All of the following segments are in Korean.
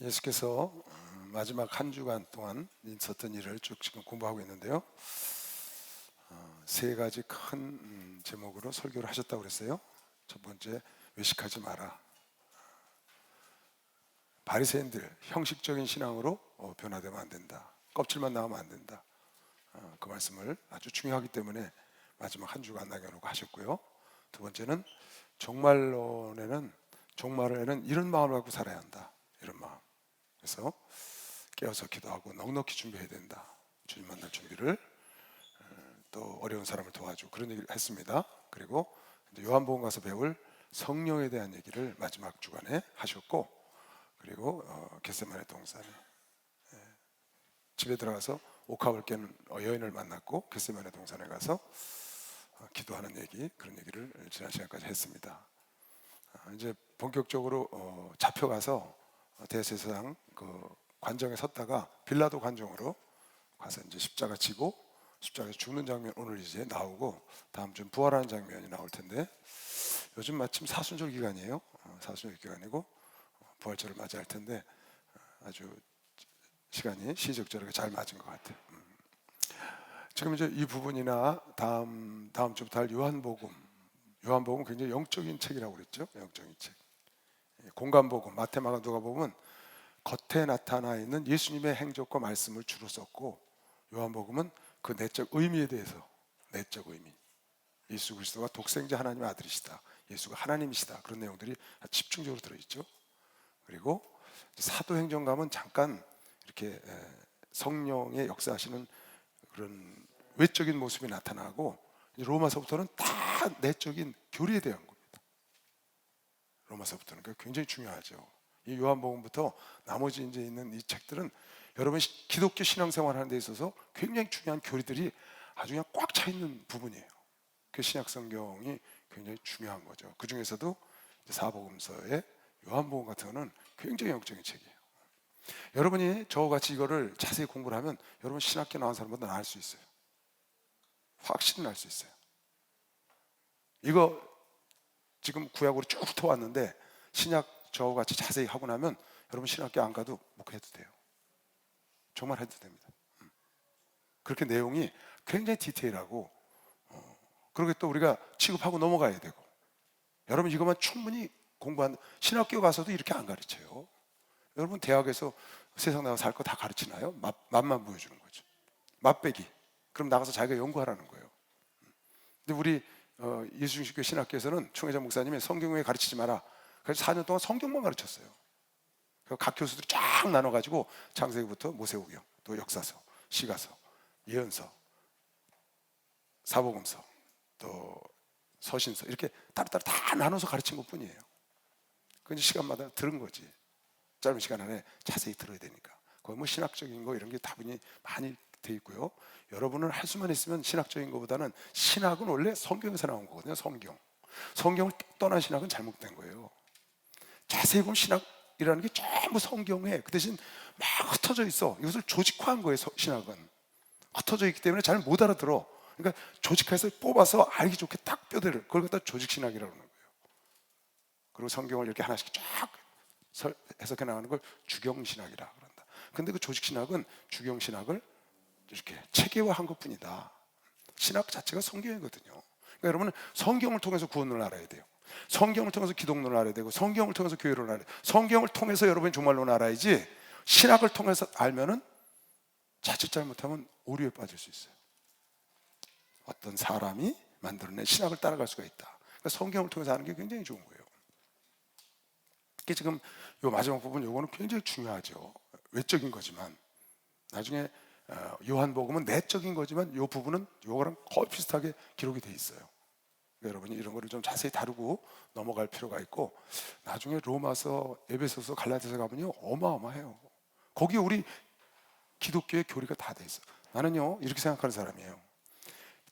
예수께서 마지막 한 주간 동안 있었던 일을 쭉 지금 공부하고 있는데요. 세 가지 큰 제목으로 설교를 하셨다고 그랬어요. 첫 번째, 외식하지 마라. 바리새인들 형식적인 신앙으로 변화되면 안 된다. 껍질만 나오면 안 된다. 그 말씀을 아주 중요하기 때문에 마지막 한 주간 남겨놓고 하셨고요. 두 번째는 종말론에는 이런 마음을 갖고 살아야 한다. 이런 마음. 그래서 깨어서 기도하고 넉넉히 준비해야 된다. 주님 만날 준비를, 또 어려운 사람을 도와주고 그런 얘기를 했습니다. 그리고 이제 요한복음 가서 배울 성령에 대한 얘기를 마지막 주간에 하셨고, 그리고 겟세마네 동산에 집에 들어가서 옥합을 깨는 여인을 만났고 겟세마네 동산에 가서 기도하는 얘기, 그런 얘기를 지난 시간까지 했습니다. 이제 본격적으로 잡혀가서 대제사장 그 관정에 섰다가 빌라도 관정으로 가서 이제 십자가 지고 십자가에서 죽는 장면 오늘 이제 나오고, 다음 주 부활하는 장면이 나올 텐데, 요즘 마침 사순절 기간이에요. 사순절 기간이고 부활절을 맞이할 텐데 아주 시간이 시적절하게 잘 맞은 것 같아요. 지금 이제 이 부분이나 다음 주부터 할 요한복음 굉장히 영적인 책이라고 그랬죠. 영적인 책. 공간복음, 마태, 마가, 누가복음은 겉에 나타나 있는 예수님의 행적과 말씀을 주로 썼고, 요한복음은 그 내적 의미에 대해서, 내적 의미, 예수 그리스도가 독생자 하나님의 아들이시다, 예수가 하나님이시다, 그런 내용들이 집중적으로 들어있죠. 그리고 사도행전가면 잠깐 이렇게 성령의 역사하시는 그런 외적인 모습이 나타나고, 로마서부터는 다 내적인 교리에 대한 겁니다. 로마서부터는 굉장히 중요하죠. 이 요한복음부터 나머지 이제 있는 이 책들은 여러분 기독교 신앙생활 하는 데 있어서 굉장히 중요한 교리들이 아주 그냥 꽉 차 있는 부분이에요. 그 신약 성경이 굉장히 중요한 거죠. 그 중에서도 사복음서의 요한복음 같은 거는 굉장히 영적인 책이에요. 여러분이 저와 같이 이거를 자세히 공부를 하면 여러분 신학교 나온 사람보다 나을 수 있어요. 확실히 나을 수 있어요. 이거 지금 구약으로 쭉 훑어왔는데 신약 저와 같이 자세히 하고 나면 여러분 신학교 안 가도 목회해도 돼요. 정말 해도 됩니다. 그렇게 내용이 굉장히 디테일하고, 그렇게 또 우리가 취급하고 넘어가야 되고, 여러분 이것만 충분히 공부한, 신학교 가서도 이렇게 안 가르쳐요. 여러분 대학에서 세상 나가서 살 거 다 가르치나요? 맛만 보여주는 거죠. 맛배기. 그럼 나가서 자기가 연구하라는 거예요. 근데 우리 예수님교 신학교에서는 총회장 목사님이 성경 왜 가르치지 마라, 그래서 4년 동안 성경만 가르쳤어요. 각 교수들이 쫙 나눠가지고 창세기부터 모세오경, 또 역사서, 시가서, 예언서, 사복음서, 또 서신서, 이렇게 따로따로 다 나눠서 가르친 것 뿐이에요. 그 시간마다 들은 거지. 짧은 시간 안에 자세히 들어야 되니까. 거의 뭐 신학적인 거 이런 게 다분히 많이 돼 있고요. 여러분은 할 수만 있으면 신학적인 것보다는, 신학은 원래 성경에서 나온 거거든요. 성경을 떠난 신학은 잘못된 거예요. 자세히 보면 신학이라는 게 전부 성경에 그 대신 막 흩어져 있어. 이것을 조직화한 거예요. 신학은 흩어져 있기 때문에 잘 못 알아들어. 그러니까 조직해서 뽑아서 알기 좋게 딱 뼈대를, 그걸 갖다 조직신학이라고 하는 거예요. 그리고 성경을 이렇게 하나씩 쫙 해석해 나가는 걸 주경신학이라고 그런다. 근데 그 조직신학은 주경신학을 이렇게 체계화한 것 뿐이다. 신학 자체가 성경이거든요. 그러니까 여러분은 성경을 통해서 구원을 알아야 돼요. 성경을 통해서 기독론을 알아야 되고, 성경을 통해서 교회를 알아야 돼요. 성경을 통해서 여러분이 종말론을 알아야지, 신학을 통해서 알면은 자칫 잘못하면 오류에 빠질 수 있어요. 어떤 사람이 만들어낸 신학을 따라갈 수가 있다. 그러니까 성경을 통해서 하는 게 굉장히 좋은 거예요. 이게 지금 요 마지막 부분, 요거는 굉장히 중요하죠. 외적인 거지만 나중에 요한복음은 내적인 거지만 요 부분은 요거랑 거의 비슷하게 기록이 돼 있어요. 그러니까 여러분이 이런 거를 좀 자세히 다루고 넘어갈 필요가 있고, 나중에 로마서, 에베소서, 갈라디아서 가면요 어마어마해요. 거기에 우리 기독교의 교리가 다 돼 있어요. 나는요 이렇게 생각하는 사람이에요.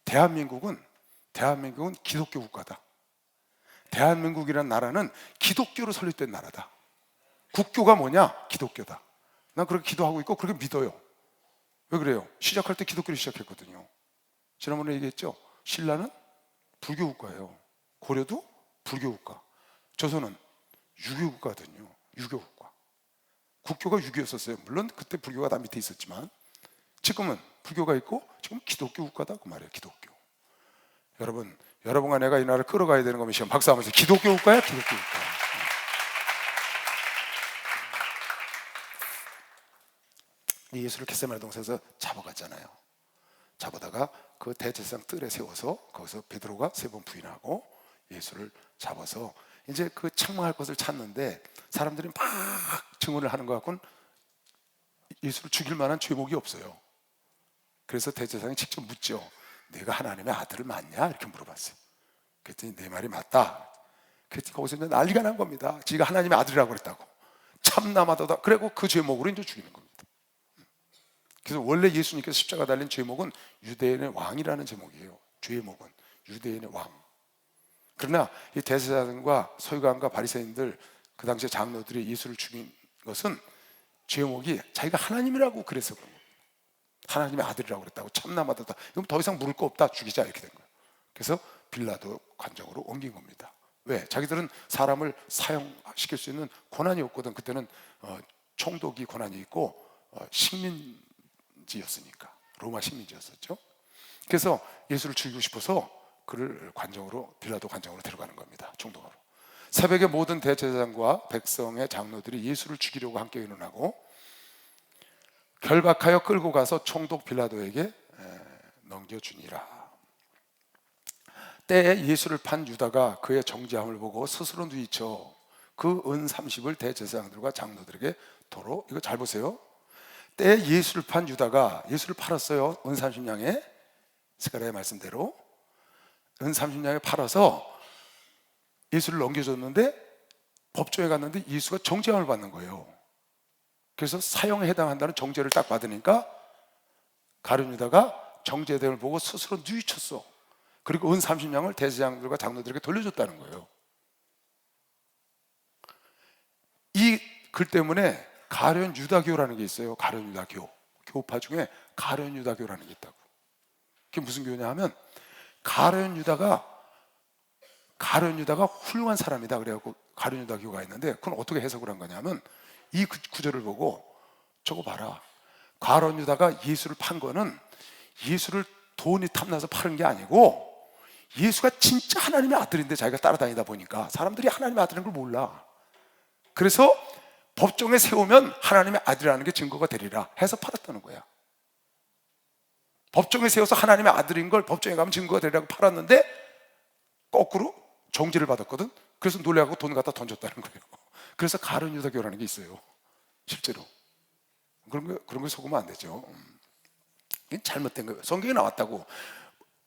대한민국은 기독교 국가다. 대한민국이라는 나라는 기독교로 설립된 나라다. 국교가 뭐냐? 기독교다. 난 그렇게 기도하고 있고 그렇게 믿어요. 왜 그래요? 시작할 때 기독교로 시작했거든요. 지난번에 얘기했죠. 신라는 불교 국가예요. 고려도 불교 국가. 조선은 유교 국가거든요. 유교 국가. 국교가 6이었었어요. 물론 그때 불교가 다 밑에 있었지만 지금은 불교가 있고 지금 기독교 국가다 그 말이에요. 기독교. 여러분과 내가 이 나라를 끌어가야 되는 거면 시험 박사하면서 기독교 국가야, 기독교 국가. 예수를 겟세마네 동산에서 잡아갔잖아요. 잡아다가 그 대제사장 뜰에 세워서 거기서 베드로가 3번 부인하고 예수를 잡아서 이제 그 책망할 것을 찾는데 사람들이 막 증언을 하는 것 같고는 예수를 죽일 만한 죄목이 없어요. 그래서 대제사장이 직접 묻죠. 내가 하나님의 아들을 맞냐? 이렇게 물어봤어요. 그랬더니 내 말이 맞다. 그랬더니 거기서 이제 난리가 난 겁니다. 지가 하나님의 아들이라고 그랬다고. 참나마다다. 그리고 그 죄목으로 이제 죽이는 겁니다. 그래서 원래 예수님께서 십자가 달린 제목은 유대인의 왕이라는 제목이에요. 죄목은 유대인의 왕. 그러나 이 대제사장과 서기관과 바리새인들 그 당시에 장로들이 예수를 죽인 것은 제목이 자기가 하나님이라고 그래서 그런 거예요. 하나님의 아들이라고 그랬다고. 참나마다다. 그럼 더 이상 물을 거 없다. 죽이자 이렇게 된 거예요. 그래서 빌라도 관정으로 옮긴 겁니다. 왜? 자기들은 사람을 사형시킬 수 있는 권한이 없거든. 그때는 총독이 권한이 있고 식민지였으니까. 로마 식민지였었죠. 그래서 예수를 죽이고 싶어서 그를 관정으로, 빌라도 관정으로 데려가는 겁니다. 총독으로. 새벽에 모든 대제사장과 백성의 장로들이 예수를 죽이려고 함께 일어나고 결박하여 끌고 가서 총독 빌라도에게 넘겨주니라. 때에 예수를 판 유다가 그의 정죄함을 보고 스스로 누이쳐 그 은 30을 대제사장들과 장로들에게 도로, 이거 잘 보세요. 때에 예수를 판 유다가 예수를 팔았어요. 은 30냥에, 스가랴의 말씀대로 은 30냥에 팔아서 예수를 넘겨줬는데 법정에 갔는데 예수가 정죄함을 받는 거예요. 그래서 사형에 해당한다는 정죄를 딱 받으니까 가룟 유다가 정죄됨을 보고 스스로 누이쳤어. 그리고 은 30냥을 대제사장들과 장로들에게 돌려줬다는 거예요. 이 글 때문에 가룟 유다교라는 게 있어요. 가룟 유다교. 교파 중에 가룟 유다교라는 게 있다고. 그게 무슨 교냐 하면 가룟 유다가 훌륭한 사람이다 그래갖고 가룟 유다교가 있는데 그건 어떻게 해석을 한 거냐면 이 구절을 보고 저거 봐라. 가룟 유다가 예수를 판 거는 예수를 돈이 탐나서 파는 게 아니고 예수가 진짜 하나님의 아들인데 자기가 따라다니다 보니까 사람들이 하나님의 아들인 걸 몰라. 그래서 법정에 세우면 하나님의 아들이라는 게 증거가 되리라 해서 팔았다는 거야. 법정에 세워서 하나님의 아들인 걸 법정에 가면 증거가 되리라고 팔았는데 거꾸로 정죄를 받았거든. 그래서 놀래갖고 돈 갖다 던졌다는 거예요. 그래서 가룟 유다교라는 게 있어요. 실제로 그런 거 속으면 안 되죠. 이게 잘못된 거예요. 성경에 나왔다고.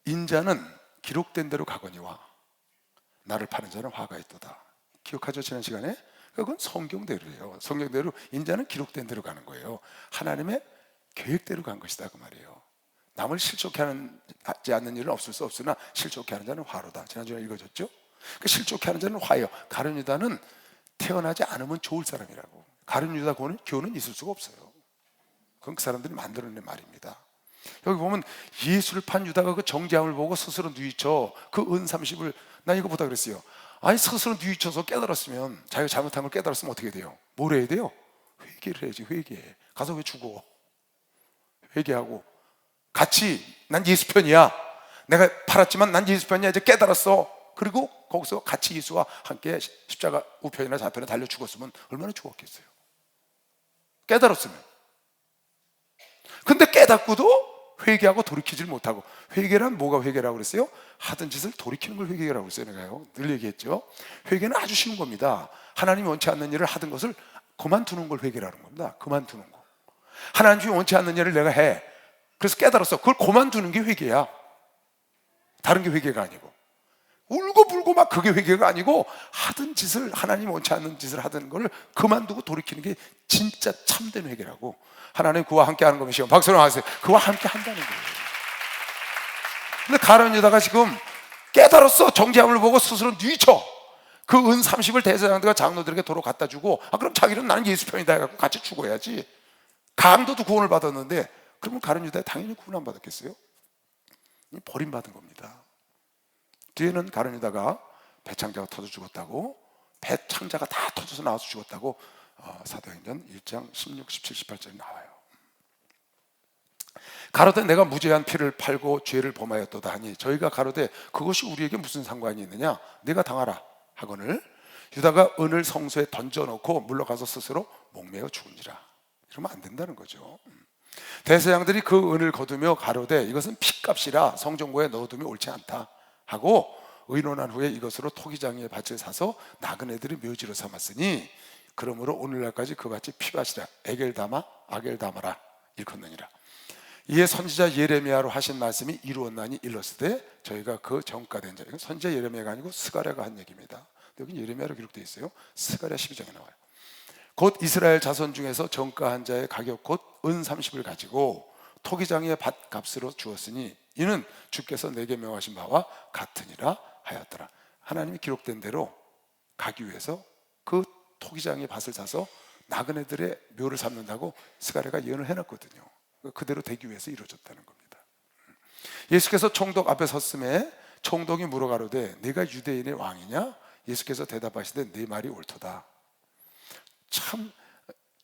인자는 기록된 대로 가거니와 나를 파는 자는 화가 있도다. 기억하죠? 지난 시간에? 그건 성경대로예요. 성경대로 인자는 기록된 대로 가는 거예요. 하나님의 계획대로 간 것이다 그 말이에요. 남을 실족해 하지 않는 일은 없을 수 없으나 실족해 하는 자는 화로다. 지난주에 읽어줬죠? 그 실족해 하는 자는 화예요. 가룟 유다는 태어나지 않으면 좋을 사람이라고. 가룟 유다 교는 있을 수가 없어요. 그건 그 사람들이 만들어낸 말입니다. 여기 보면 예수를 판 유다가 그 정죄함을 보고 스스로 누이쳐 그 은 30을 나 이거 보다 그랬어요. 아니 스스로 누이쳐서 깨달았으면 자기가 잘못한 걸 깨달았으면 어떻게 돼요? 뭘 해야 돼요? 회개를 해야지. 회개해. 가서 왜 죽어? 회개하고 같이 난 예수 편이야. 내가 팔았지만 난 예수 편이야. 이제 깨달았어. 그리고 거기서 같이 예수와 함께 십자가 우편이나 좌편에 달려 죽었으면 얼마나 좋았겠어요. 깨달았으면. 근데 깨닫고도 회개하고 돌이키질 못하고. 회개란 뭐가 회개라고 그랬어요? 하던 짓을 돌이키는 걸 회개라고 그랬어요. 내가요 늘 얘기했죠. 회개는 아주 쉬운 겁니다. 하나님이 원치 않는 일을 하던 것을 그만두는 걸 회개라는 겁니다. 그만두는 거. 하나님이 원치 않는 일을 내가 해. 그래서 깨달았어. 그걸 그만두는 게 회개야. 다른 게 회개가 아니고. 울고불고 막 그게 회개가 아니고 하던 짓을, 하나님 원치 않는 짓을 하던 걸 그만두고 돌이키는 게 진짜 참된 회개라고. 하나님 그와 함께 하는 것이요. 박수로 하세요. 그와 함께 한다는 거예요. 근데 가룟 유다가 지금 깨달았어. 정죄함을 보고 스스로 뉘쳐 그 은 30을 대제사장들과 장로들에게 도로 갖다 주고, 그럼 자기는 나는 예수 편이다 해갖고 같이 죽어야지. 강도도 구원을 받았는데 그러면 가룟 유다 당연히 구원 안 받았겠어요? 버림받은 겁니다. 뒤에는 가룟 유다가 배창자가 터져 죽었다고, 배창자가 다 터져서 나와서 죽었다고 사도행전 1장 16, 17, 18절에 나와요. 가로되 내가 무죄한 피를 팔고 죄를 범하였도다 하니 저희가 가로되 그것이 우리에게 무슨 상관이 있느냐, 네가 당하라 하거늘 유다가 은을 성소에 던져놓고 물러가서 스스로 목매어 죽은지라. 이러면 안 된다는 거죠. 대제사장들이 그 은을 거두며 가로되 이것은 핏값이라 성전고에 넣어두면 옳지 않다 하고 의논한 후에 이것으로 토기장의 밭을 사서 나그네들이 묘지로 삼았으니 그러므로 오늘날까지 그 밭이 피밭이라. 아겔다마라 일컫느니라. 이에 선지자 예레미야로 하신 말씀이 이루었나니 일렀으되 저희가 그 정가된 자, 이건 선지자 예레미야가 아니고 스가랴가 한 얘기입니다. 여기 예레미야로 기록되어 있어요. 스가랴 12장에 나와요. 곧 이스라엘 자손 중에서 정가한 자의 가격 곧 은 30을 가지고 토기장의 밭값으로 주었으니 이는 주께서 내게 명하신 바와 같으니라 하였더라. 하나님이 기록된 대로 가기 위해서 그 토기장의 밭을 사서 나그네들의 묘를 삼는다고 스가랴가 예언을 해놨거든요. 그대로 되기 위해서 이루어졌다는 겁니다. 예수께서 총독 앞에 섰음에 총독이 물어가로되 네가 유대인의 왕이냐? 예수께서 대답하시되 네 말이 옳도다. 참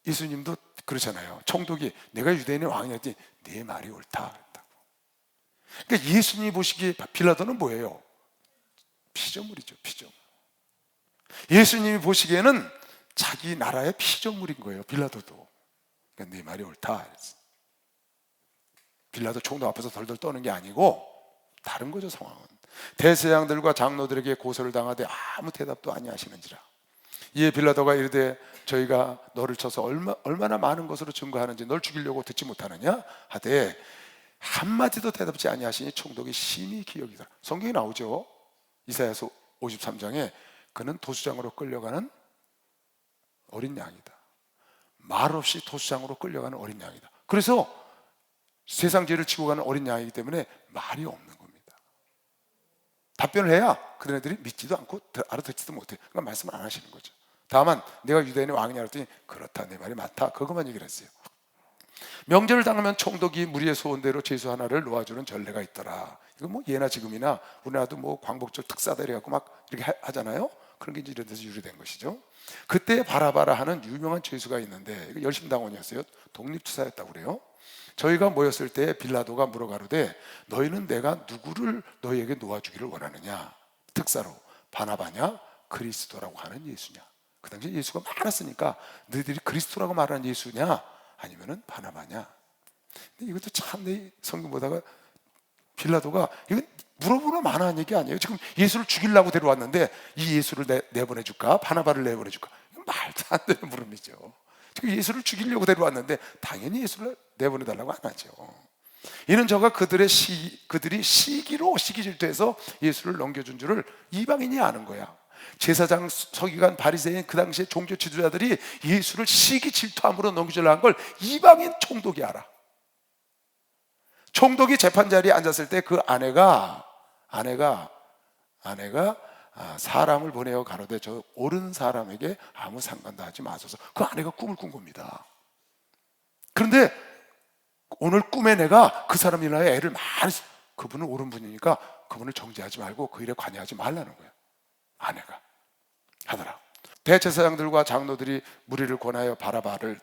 예수님도 그러잖아요. 총독이 내가 유대인의 왕이냐 했더니 네 말이 옳다 그랬다고. 그러니까 예수님이 보시기에 빌라도는 뭐예요? 피조물이죠. 피조물. 예수님이 보시기에는 자기 나라의 피조물인 거예요. 빌라도도. 그러니까 네 말이 옳다 그랬어요. 빌라도 총독 앞에서 덜덜 떠는 게 아니고 다른 거죠. 상황은 대제사장들과 장로들에게 고소를 당하되 아무 대답도 아니하시는지라. 이에 빌라도가 이르되 저희가 너를 쳐서 얼마나 많은 것으로 증거하는지 널 죽이려고 듣지 못하느냐 하되 한마디도 대답지 아니하시니 총독이 심히 기억이더라. 성경에 나오죠. 이사야서 53장에 그는 도수장으로 끌려가는 어린 양이다. 말없이 도수장으로 끌려가는 어린 양이다. 그래서 세상 죄를 지고 가는 어린 양이기 때문에 말이 없는 겁니다. 답변을 해야 그들이 믿지도 않고 알아듣지도 못해. 그러니까 말씀을 안 하시는 거죠. 다만 내가 유대인의 왕이냐 그랬더니 그렇다 내 말이 맞다 그것만 얘기를 했어요. 명절을 당하면 총독이 무리의 소원대로 제수 하나를 놓아주는 전례가 있더라. 이거 뭐 예나 지금이나 우리나라도 뭐 광복절 특사다 이래갖고 막 이렇게 하잖아요. 그런 게 이제 이런 데서 유래된 것이죠. 그때 바라바라 하는 유명한 죄수가 있는데 이거 열심당원이었어요. 독립투사였다고 그래요. 저희가 모였을 때 빌라도가 물어가로되 너희는 내가 누구를 너희에게 놓아주기를 원하느냐? 특사로 바나바냐 그리스도라고 하는 예수냐? 그 당시에 예수가 많았으니까 너희들이 그리스도라고 말하는 예수냐 아니면은 바나바냐? 근데 이것도 참 내 성경 보다가 빌라도가 이건 물어보나 마나한 얘기 아니에요. 지금 예수를 죽이려고 데려왔는데 이 예수를 내보내줄까? 바나바를 내보내줄까? 이건 말도 안 되는 물음이죠. 지금 예수를 죽이려고 데려왔는데 당연히 예수를 내보내달라고 안 하죠. 이는 저가 그들이 시기로 시기 질투해서 예수를 넘겨준 줄을 이방인이 아는 거야. 제사장, 서기관, 바리새인 그 당시에 종교 지도자들이 예수를 시기 질투함으로 넘겨주려고 한 걸 이방인 총독이 알아. 총독이 재판 자리에 앉았을 때 그 아내가 사람을 보내어 가로되 저 옳은 사람에게 아무 상관도 하지 마소서. 그 아내가 꿈을 꾼 겁니다. 그런데 오늘 꿈에 내가 그 사람 일어나야 애를 많이 그분은 옳은 분이니까 그분을 정죄하지 말고 그 일에 관여하지 말라는 거예요. 아내가 하더라. 대제사장들과 장로들이 무리를 권하여 바라바를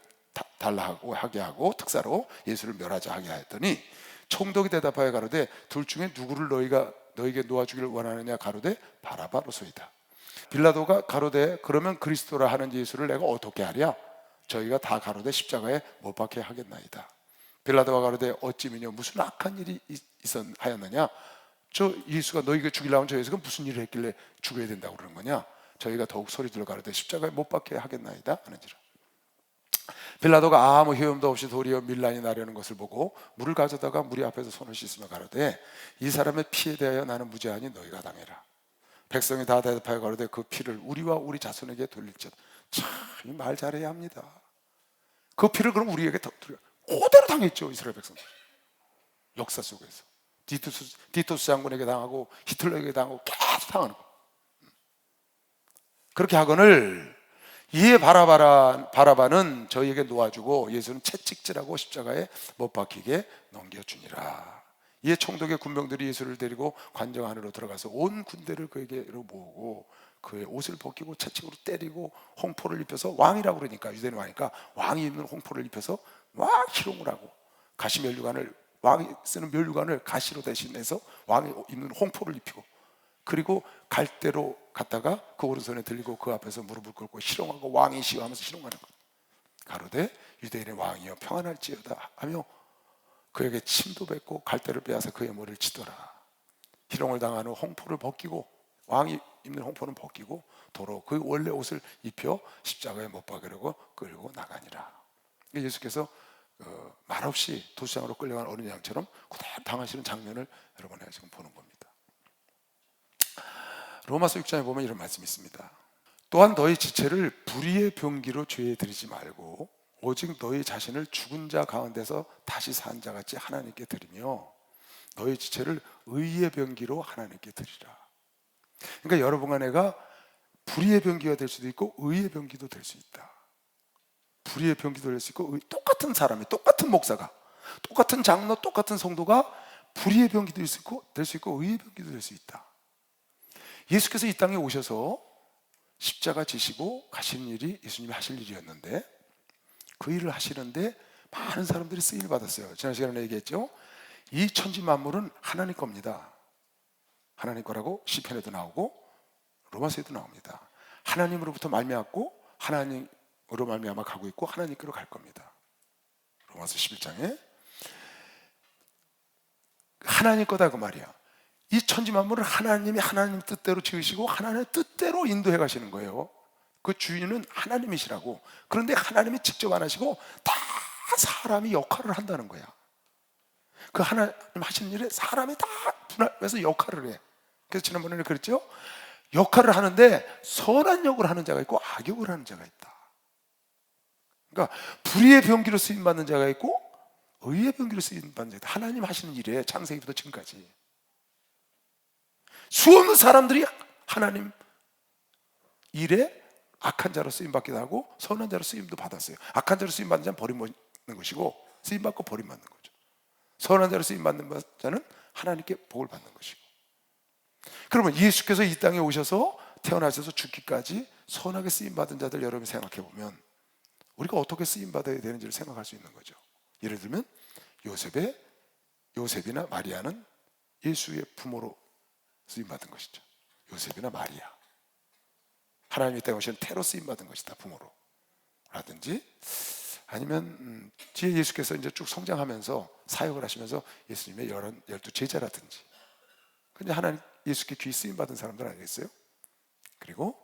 달라하고 하게 하고 특사로 예수를 멸하자 하게 하였더니 총독이 대답하여 가로되 둘 중에 누구를 너에게 놓아주기를 원하느냐 가로되 바라바로소이다. 빌라도가 가로되 그러면 그리스도라 하는 예수를 내가 어떻게 하랴? 저희가 다 가로되 십자가에 못 박게 하겠나이다. 빌라도가 가로되 어찌 미뇨 무슨 악한 일이 하였느냐? 저 예수가 너희가 죽이려면 저 예수가 무슨 일을 했길래 죽여야 된다고 그러는 거냐? 저희가 더욱 소리 들어 가로되 십자가에 못 박게 하겠나이다 하는지라. 빌라도가 아무 효험도 없이 도리어 밀란이 나려는 것을 보고 물을 가져다가 무리 앞에서 손을 씻으며 가로되 이 사람의 피에 대하여 나는 무죄하니 너희가 당해라. 백성이 다 대답하여 가로되 그 피를 우리와 우리 자손에게 돌릴지어다. 참 말 잘해야 합니다. 그 피를 그럼 우리에게 그대로 당했죠. 이스라엘 백성들 역사 속에서 디투스 장군에게 당하고 히틀러에게 당하고 계속 당하는 거. 그렇게 하거늘 이에 바라바는 저희에게 놓아주고 예수는 채찍질하고 십자가에 못 박히게 넘겨주니라. 이에 총독의 군병들이 예수를 데리고 관정 안으로 들어가서 온 군대를 그에게로 모으고 그의 옷을 벗기고 채찍으로 때리고 홍포를 입혀서, 왕이라고 그러니까 유대인 왕이니까 왕이 입는 홍포를 입혀서 막 희롱을 하고, 가시 면류관을, 왕이 쓰는 면류관을 가시로 대신해서 왕이 입는 홍포를 입히고, 그리고 갈대로 갔다가 그 오른손에 들리고 그 앞에서 무릎을 꿇고 희롱하고 왕이 시호하면서 희롱하는 것. 가로되 유대인의 왕이여 평안할지어다 하며 그에게 침도 뱉고 갈대를 빼앗아 그의 머리를 치더라. 희롱을 당한 후 홍포를 벗기고, 왕이 입는 홍포는 벗기고 도로 그 원래 옷을 입혀 십자가에 못 박으려고 끌고 나가니라. 예수께서 말없이 도시장으로 끌려간 어린 양처럼 그대로 당하시는 장면을 여러분이 지금 보는 겁니다. 로마서 6장에 보면 이런 말씀이 있습니다. 또한 너희 지체를 불의의 병기로 죄에 들이지 말고 오직 너희 자신을 죽은 자 가운데서 다시 산 자같이 하나님께 드리며 너희 지체를 의의 병기로 하나님께 드리라. 그러니까 여러분과 내가 불의의 병기가 될 수도 있고 의의 병기도 될 수 있다. 불의의 병기도 될 수 있고, 똑같은 사람이, 똑같은 목사가, 똑같은 장로, 똑같은 성도가 불의의 병기도 될 수 있고 의의 병기도 될 수 있다. 예수께서 이 땅에 오셔서 십자가 지시고 가시는 일이 예수님이 하실 일이었는데, 그 일을 하시는데 많은 사람들이 쓰임을 받았어요. 지난 시간에 얘기했죠. 이 천지 만물은 하나님 겁니다. 하나님 거라고 시편에도 나오고 로마서에도 나옵니다. 하나님으로부터 말미암고 하나님으로 말미암아 가고 있고 하나님께로 갈 겁니다. 로마서 11장에 하나님 거다 그 말이야. 이 천지 만물을 하나님이 하나님 뜻대로 지으시고 하나님의 뜻대로 인도해 가시는 거예요. 그 주인은 하나님이시라고. 그런데 하나님이 직접 안 하시고 다 사람이 역할을 한다는 거야. 그 하나님 하시는 일에 사람이 다 분할해서 역할을 해. 그래서 지난번에 그랬죠. 역할을 하는데 선한 역을 하는 자가 있고 악역을 하는 자가 있다. 그러니까 불의의 병기로 쓰임 받는 자가 있고 의의 병기로 쓰임 받는 자가 있다. 하나님 하시는 일에 창세기부터 지금까지 수없는 사람들이 하나님 일에 악한 자로 쓰임 받기도 하고 선한 자로 쓰임도 받았어요. 악한 자로 쓰임 받는 자는 버림받는 것이고 쓰임 받고 버림받는 거죠. 선한 자로 쓰임 받는 자는 하나님께 복을 받는 것이고. 그러면 예수께서 이 땅에 오셔서 태어나셔서 죽기까지 선하게 쓰임 받은 자들 여러분이 생각해 보면 우리가 어떻게 쓰임 받아야 되는지를 생각할 수 있는 거죠. 예를 들면 요셉이나 마리아는 예수의 부모로 쓰임 받은 것이죠. 요셉이나 마리아, 하나님이 땅에 오신 태로 쓰임 받은 것이다, 부모로. 라든지 아니면 뒤에 예수께서 이제 쭉 성장하면서 사역을 하시면서 예수님의 12 제자라든지, 근데 하나님 예수께 귀 쓰임 받은 사람들 아니겠어요? 그리고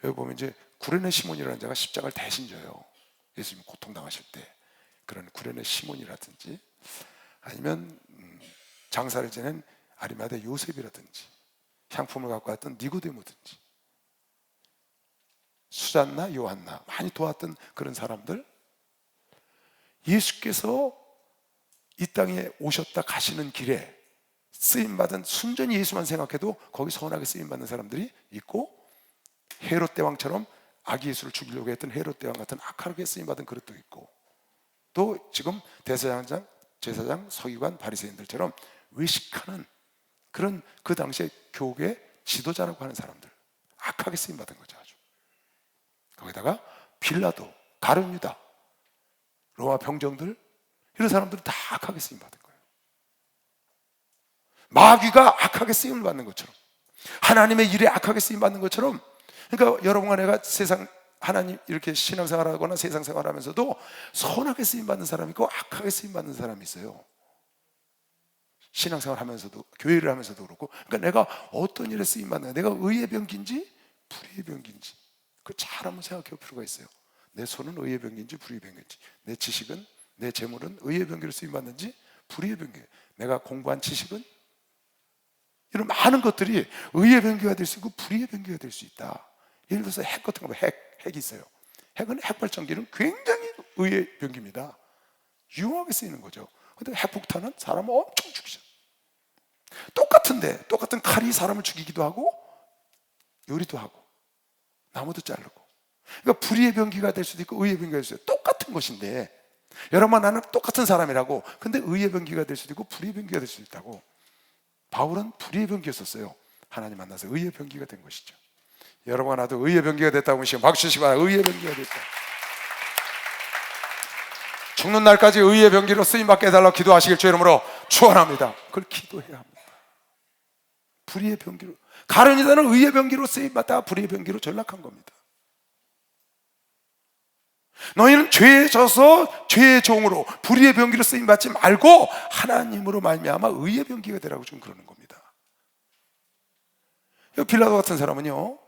여기 보면 이제 구레네 시몬이라는 자가 십자가를 대신 져요. 예수님 고통당하실 때. 그런 구레네 시몬이라든지 아니면 장사를 지낸 아리마대 요셉이라든지 향품을 갖고 왔던 니고데모든지 수잔나 요한나 많이 도왔던 그런 사람들, 예수께서 이 땅에 오셨다 가시는 길에 쓰임받은, 순전히 예수만 생각해도 거기 선하게 쓰임받는 사람들이 있고, 헤롯 대왕처럼 아기 예수를 죽이려고 했던 헤롯 대왕 같은 악하게 쓰임받은 그릇도 있고, 또 지금 대제사장, 제사장, 서기관, 바리새인들처럼 외식하는 그런 그 당시에 교계 지도자라고 하는 사람들, 악하게 쓰임받은 거죠. 아주. 거기다가 빌라도, 가룟 유다, 로마 병정들, 이런 사람들은 다 악하게 쓰임받은 거예요. 마귀가 악하게 쓰임을 받는 것처럼, 하나님의 일에 악하게 쓰임받는 것처럼, 그러니까 여러분과 내가 세상, 하나님 이렇게 신앙생활하거나 세상생활하면서도 선하게 쓰임받는 사람이 있고 악하게 쓰임받는 사람이 있어요. 신앙생활하면서도, 교회를 하면서도 그렇고. 그러니까 내가 어떤 일에 쓰임받는, 내가 의의 병기인지 불의의 병기인지 그걸 잘 한번 생각해 볼 필요가 있어요. 내 손은 의의 병기인지 불의의 병기인지, 내 지식은, 내 재물은 의의 병기로 쓰임받는지 불의의 병기, 내가 공부한 지식은, 이런 많은 것들이 의의 병기가 될 수 있고 불의의 병기가 될 수 있다. 예를 들어서 핵 같은 거, 핵이 있어요. 핵은, 핵발전기는 굉장히 의의 병기입니다. 유용하게 쓰이는 거죠. 근데 핵폭탄은 사람을 엄청 죽이죠. 똑같은데, 똑같은 칼이 사람을 죽이기도 하고 요리도 하고 나무도 자르고. 그러니까 불의의 병기가 될 수도 있고 의의 병기가 될 수도 있고 똑같은 것인데, 여러분, 나는 똑같은 사람이라고. 근데 의의 병기가 될 수도 있고 불의의 병기가 될 수도 있다고. 바울은 불의의 병기였었어요. 하나님 만나서 의의 병기가 된 것이죠. 여러분, 나도 의의 병기가 됐다고 하시면 박수 치시기 바랍니다. 의의 병기가 됐다. 죽는 날까지 의의 병기로 쓰임받게 해달라고 기도하시길 주 이름으로 축원합니다. 그걸 기도해야 합니다. 불의의 병기로, 가룟 유다는 의의 병기로 쓰임받다가 불의의 병기로 전락한 겁니다. 너희는 죄에 져서 죄의 종으로 불의의 병기로 쓰임받지 말고 하나님으로 말미암아 의의 병기가 되라고 좀 그러는 겁니다. 빌라도 같은 사람은요,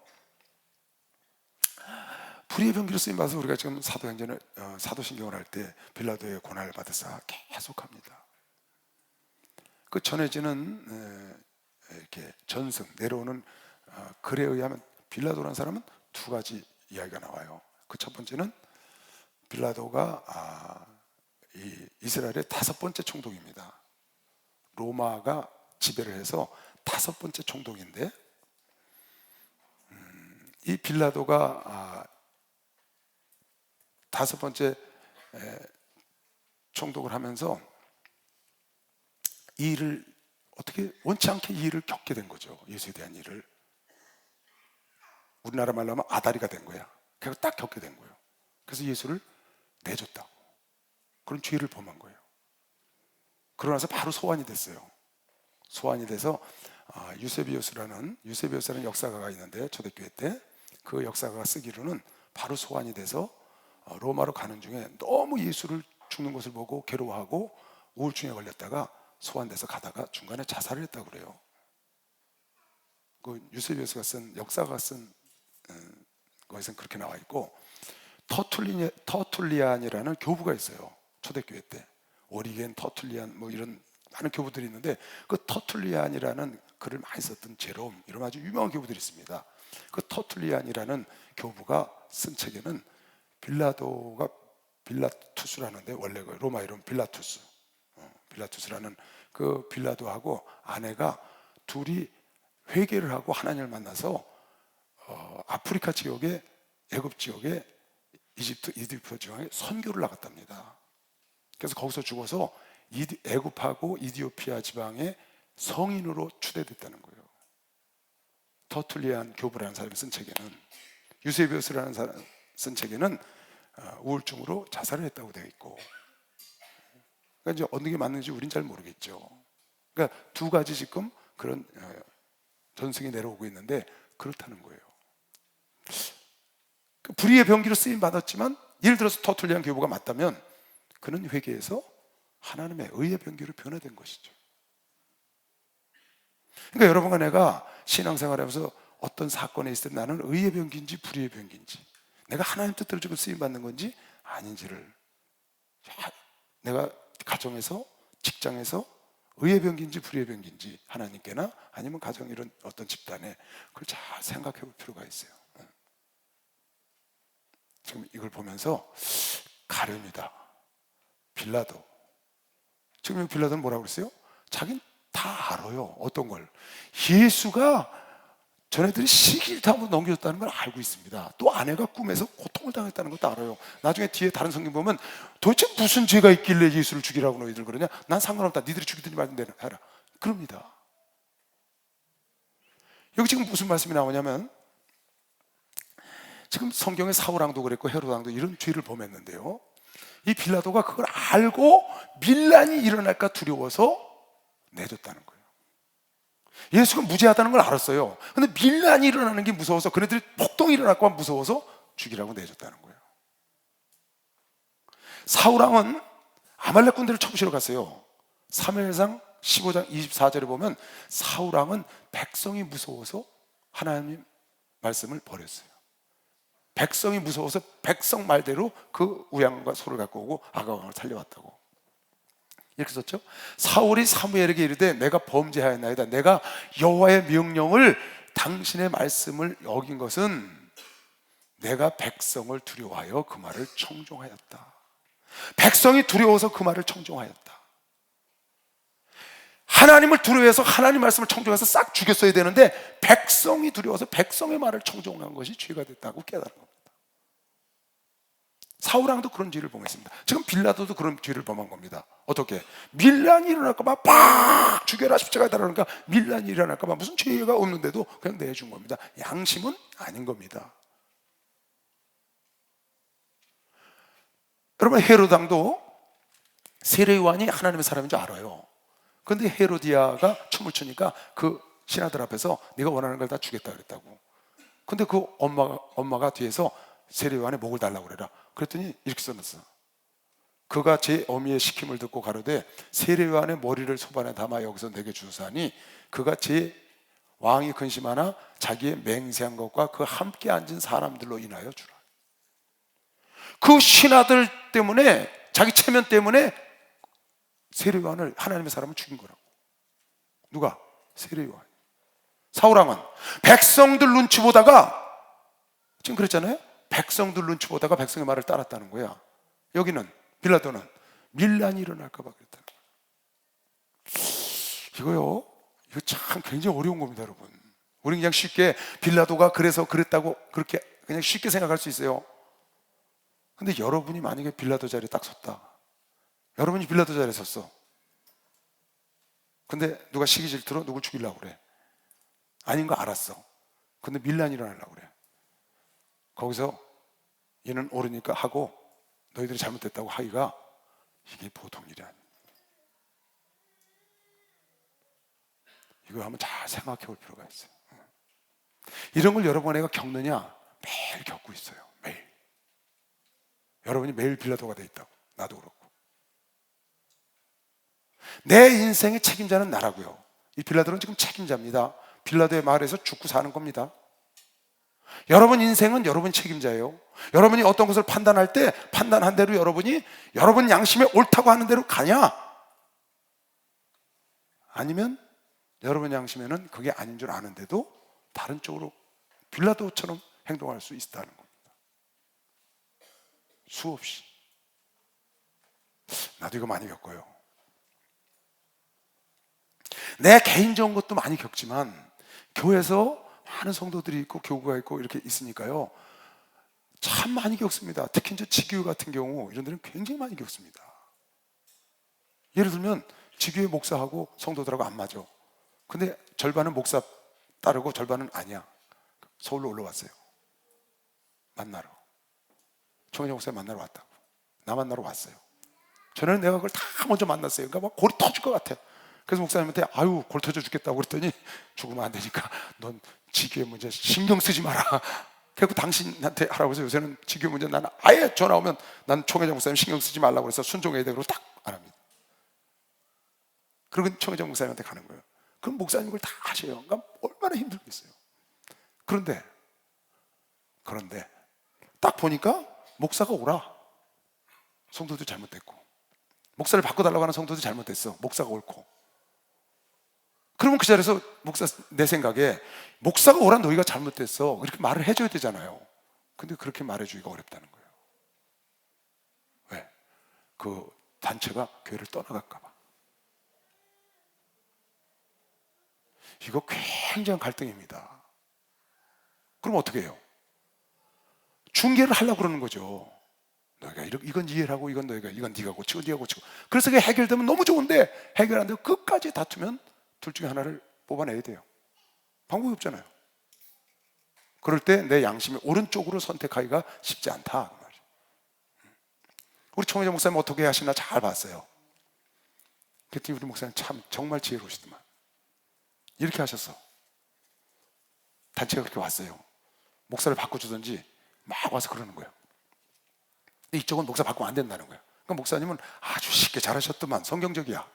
불의의 병기로 쓰임받아서 우리가 지금 사도행전을 사도신경을 할 때 빌라도의 고난을 받아서 계속합니다. 그 전해지는 이렇게 전승 내려오는 글에 의하면 빌라도라는 사람은 두 가지 이야기가 나와요. 그 첫 번째는 빌라도가 이 이스라엘의 5번째 총독입니다. 로마가 지배를 해서 5번째 총독인데, 이 빌라도가 5번째 총독을 하면서 이 일을 어떻게 원치 않게 이 일을 겪게 된 거죠. 예수에 대한 일을. 우리나라 말로 하면 아다리가 된 거야. 그래서 딱 겪게 된 거예요. 그래서 예수를 내줬다고. 그런 죄를 범한 거예요. 그러고 나서 바로 소환이 됐어요. 소환이 돼서 유세비우스라는 역사가가 있는데, 초대교회 때 그 역사가가 쓰기로는 바로 소환이 돼서 로마로 가는 중에 너무 예수를 죽는 것을 보고 괴로워하고 우울증에 걸렸다가 소환돼서 가다가 중간에 자살을 했다고 그래요. 그 유세비우스가 쓴, 역사가 쓴 거에서는 그렇게 나와 있고, 터툴리안이라는 교부가 있어요. 초대교회 때 오리겐, 터툴리안 뭐 이런 많은 교부들이 있는데, 그 터툴리안이라는 글을 많이 썼던 제롬, 이런 아주 유명한 교부들이 있습니다. 그 터툴리안이라는 교부가 쓴 책에는 빌라도가, 빌라투스라는데 원래 그 로마 이름 빌라투스라는 그 빌라도하고 아내가 둘이 회개를 하고 하나님을 만나서 아프리카 지역에, 애굽 지역에, 이집트 지방에 선교를 나갔답니다. 그래서 거기서 죽어서 애굽하고 이디오피아 지방의 성인으로 추대됐다는 거예요. 터툴리안 교부라는 사람이 쓴 책에는, 유세비우스라는 사람이 쓴 책에는 우울증으로 자살을 했다고 되어 있고, 그러니까 이제 어느 게 맞는지 우린 잘 모르겠죠. 그러니까 두 가지 지금 그런 전승이 내려오고 있는데 그렇다는 거예요. 불의의 병기로 쓰임 받았지만, 예를 들어서 터툴리안 교부가 맞다면 그는 회개해서 하나님의 의의 병기로 변화된 것이죠. 그러니까 여러분과 내가 신앙생활하면서 어떤 사건에 있을 때 나는 의의 병기인지 불의의 병기인지, 내가 하나님 뜻대로 지금 쓰임 받는 건지 아닌지를, 내가 가정에서, 직장에서 의의 병기인지 불의의 병기인지, 하나님께나 아니면 가정 이런 어떤 집단에, 그걸 잘 생각해 볼 필요가 있어요. 지금 이걸 보면서 가룟 유다, 빌라도, 지금 빌라도는 뭐라고 그랬어요? 자기는 다 알아요. 어떤 걸? 예수가 전애들이 시기일탐으로 넘겨줬다는 걸 알고 있습니다. 또 아내가 꿈에서 고통을 당했다는 것도 알아요. 나중에 뒤에 다른 성경 보면 도대체 무슨 죄가 있길래 예수를 죽이라고 너희들 그러냐? 난 상관없다. 니들이 죽이든지 말든지 해라. 그럽니다. 여기 지금 무슨 말씀이 나오냐면, 지금 성경에 사울왕도 그랬고 헤롯왕도 이런 죄를 범했는데요, 이 빌라도가 그걸 알고 밀란이 일어날까 두려워서 내줬다는 거예요. 예수가 무죄하다는 걸 알았어요. 근데 밀란이 일어나는 게 무서워서, 그네들이 폭동이 일어날까 봐 무서워서 죽이라고 내줬다는 거예요. 사울왕은 아말렉 군대를 쳐부시러 갔어요. 사무엘상 15장 24절에 보면 사울왕은 백성이 무서워서 하나님 말씀을 버렸어요. 백성이 무서워서 백성 말대로 그 우양과 소를 갖고 오고 아가왕을 살려왔다고 이렇게 썼죠. 사울이 사무엘에게 이르되 내가 범죄하였나이다. 내가 여호와의 명령을, 당신의 말씀을 어긴 것은 내가 백성을 두려워하여 그 말을 청종하였다. 백성이 두려워서 그 말을 청종하였다. 하나님을 두려워해서 하나님 말씀을 청종해서 싹 죽였어야 되는데 백성이 두려워서 백성의 말을 청종한 것이 죄가 됐다고 깨달은 겁니다. 사울왕도 그런 죄를 범했습니다. 지금 빌라도도 그런 죄를 범한 겁니다. 어떻게? 밀란이 일어날까봐 팍 죽여라 십자가에 달아놓으니까 밀란이 일어날까봐 무슨 죄가 없는데도 그냥 내준 겁니다. 양심은 아닌 겁니다. 여러분, 헤롯 왕도 세례요한이 하나님의 사람인 줄 알아요. 그런데 헤로디아가 춤을 추니까 그 신하들 앞에서 네가 원하는 걸 다 주겠다 그랬다고. 근데 그 엄마가 뒤에서 세례요한의 목을 달라고 그래라. 그랬더니 이렇게 써놨어. 그가 제 어미의 시킴을 듣고 가로되 세례요한의 머리를 소반에 담아 여기서 내게 주사니 그가 제 왕이 근심하나 자기의 맹세한 것과 그 함께 앉은 사람들로 인하여 주라. 그 신하들 때문에, 자기 체면 때문에 세례요한을, 하나님의 사람을 죽인 거라고. 누가? 세례요한. 사울왕은 백성들 눈치 보다가, 지금 그랬잖아요, 백성들 눈치 보다가 백성의 말을 따랐다는 거야. 여기는 빌라도는 밀란이 일어날까 봐 그랬다는 거야. 이거 참 굉장히 어려운 겁니다, 여러분. 우리 그냥 쉽게 빌라도가 그래서 그랬다고 그렇게 그냥 쉽게 생각할 수 있어요. 근데 여러분이 만약에 빌라도 자리에 딱 섰다. 여러분이 빌라도 자리에 섰어. 근데 누가 시기 질투로 누굴 죽이려고 그래. 아닌 거 알았어. 근데 밀란이 일어나려고 그래. 거기서 얘는 옳으니까 하고 너희들이 잘못됐다고 하기가 이게 보통 일이 아니야. 이거 한번 잘 생각해 볼 필요가 있어요. 이런 걸 여러분 애가 겪느냐? 매일 겪고 있어요. 매일. 여러분이 매일 빌라도가 돼 있다고. 나도 그렇고. 내 인생의 책임자는 나라고요. 이 빌라도는 지금 책임자입니다. 빌라도의 말에서 죽고 사는 겁니다. 여러분 인생은 여러분 책임자예요. 여러분이 어떤 것을 판단할 때 판단한 대로 여러분 양심에 옳다고 하는 대로 가냐? 아니면 여러분 양심에는 그게 아닌 줄 아는데도 다른 쪽으로 빌라도처럼 행동할 수 있다는 겁니다. 수없이. 나도 이거 많이 겪어요. 내 개인적인 것도 많이 겪지만 교회에서 많은 성도들이 있고 교구가 있고 이렇게 있으니까요, 참 많이 겪습니다. 특히 이제 지교회 같은 경우 이런 데는 굉장히 많이 겪습니다. 예를 들면 지교회 목사하고 성도들하고 안 맞아. 근데 절반은 목사 따르고 절반은 아니야. 서울로 올라왔어요. 만나러. 총회장 목사 만나러 왔다고. 나 만나러 왔어요. 전에는 내가 그걸 다 먼저 만났어요. 그러니까 막 골이 터질 것 같아. 그래서 목사님한테 아유 골 터져 죽겠다고 그랬더니 죽으면 안 되니까 넌 지교회 문제 신경 쓰지 마라. 그래서 당신한테 하라고 해서 요새는 지교회 문제 나는 아예 전화 오면 난 총회장 목사님 신경 쓰지 말라고 그래서 순종해야 되고 딱 안 합니다. 그리고 총회장 목사님한테 가는 거예요. 그럼 목사님 그걸 다 하셔요. 그러니까 얼마나 힘들겠어요. 그런데 딱 보니까 목사가 오라. 성도도 잘못됐고 목사를 바꿔달라고 하는 성도도 잘못됐어. 목사가 옳고. 그러면 그 자리에서 목사, 내 생각에 목사가 오라 너희가 잘못됐어 그렇게 말을 해줘야 되잖아요. 근데 그렇게 말해주기가 어렵다는 거예요. 왜? 그 단체가 교회를 떠나갈까 봐. 이거 굉장한 갈등입니다. 그럼 어떻게 해요? 중개를 하려고 그러는 거죠. 너희가 이건 이해를 하고 이건 네가 고치고 네가 고치고. 그래서 그게 해결되면 너무 좋은데 해결 안 되고 끝까지 다투면 둘 중에 하나를 뽑아내야 돼요. 방법이 없잖아요. 그럴 때 내 양심의 오른쪽으로 선택하기가 쉽지 않다 그 말이에요. 우리 총회장 목사님 어떻게 하시나 잘 봤어요. 그랬더니 우리 목사님 참 정말 지혜로우시더만. 이렇게 하셨어. 단체가 그렇게 왔어요. 목사를 바꿔주든지 막 와서 그러는 거예요. 근데 이쪽은 목사 바꾸면 안 된다는 거예요. 그러니까 목사님은 아주 쉽게 잘하셨더만. 성경적이야.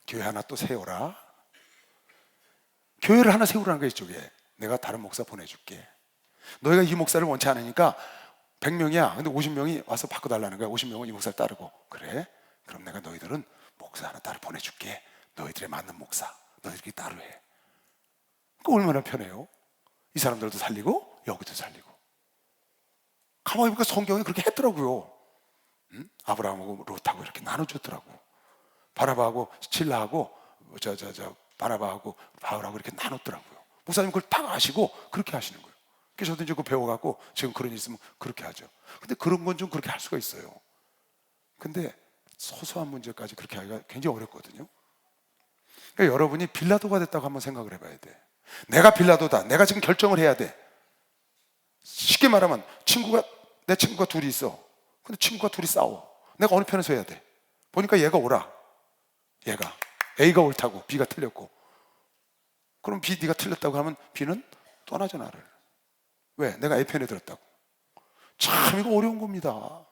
교회 하나 또 세워라. 교회를 하나 세우라는 거야. 이쪽에 내가 다른 목사 보내줄게. 너희가 이 목사를 원치 않으니까 100명이야 근데 50명이 와서 바꿔달라는 거야. 50명은 이 목사를 따르고. 그래? 그럼 내가 너희들은 목사 하나 따로 보내줄게. 너희들에 맞는 목사 너희들이 따로 해. 그 얼마나 편해요. 이 사람들도 살리고 여기도 살리고. 가만히 보니까 성경에 그렇게 했더라고요. 응? 아브라함하고 롯하고 이렇게 나눠줬더라고. 바나바하고 실라하고 바나바하고 바울하고 이렇게 나눴더라고요. 목사님 그걸 딱 아시고 그렇게 하시는 거예요. 그래서 저도 이제 그거 배워갖고 지금 그런 일 있으면 그렇게 하죠. 근데 그런 건 좀 그렇게 할 수가 있어요. 근데 소소한 문제까지 그렇게 하기가 굉장히 어렵거든요. 그러니까 여러분이 빌라도가 됐다고 한번 생각을 해봐야 돼. 내가 빌라도다. 내가 지금 결정을 해야 돼. 쉽게 말하면 내 친구가 둘이 있어. 근데 친구가 둘이 싸워. 내가 어느 편에 서야 돼? 보니까 얘가 옳아. 얘가 A가 옳다고 B가 틀렸고. 그럼 B, 네가 틀렸다고 하면 B는 떠나죠, 나를. 왜? 내가 A 편에 들었다고. 참 이거 어려운 겁니다.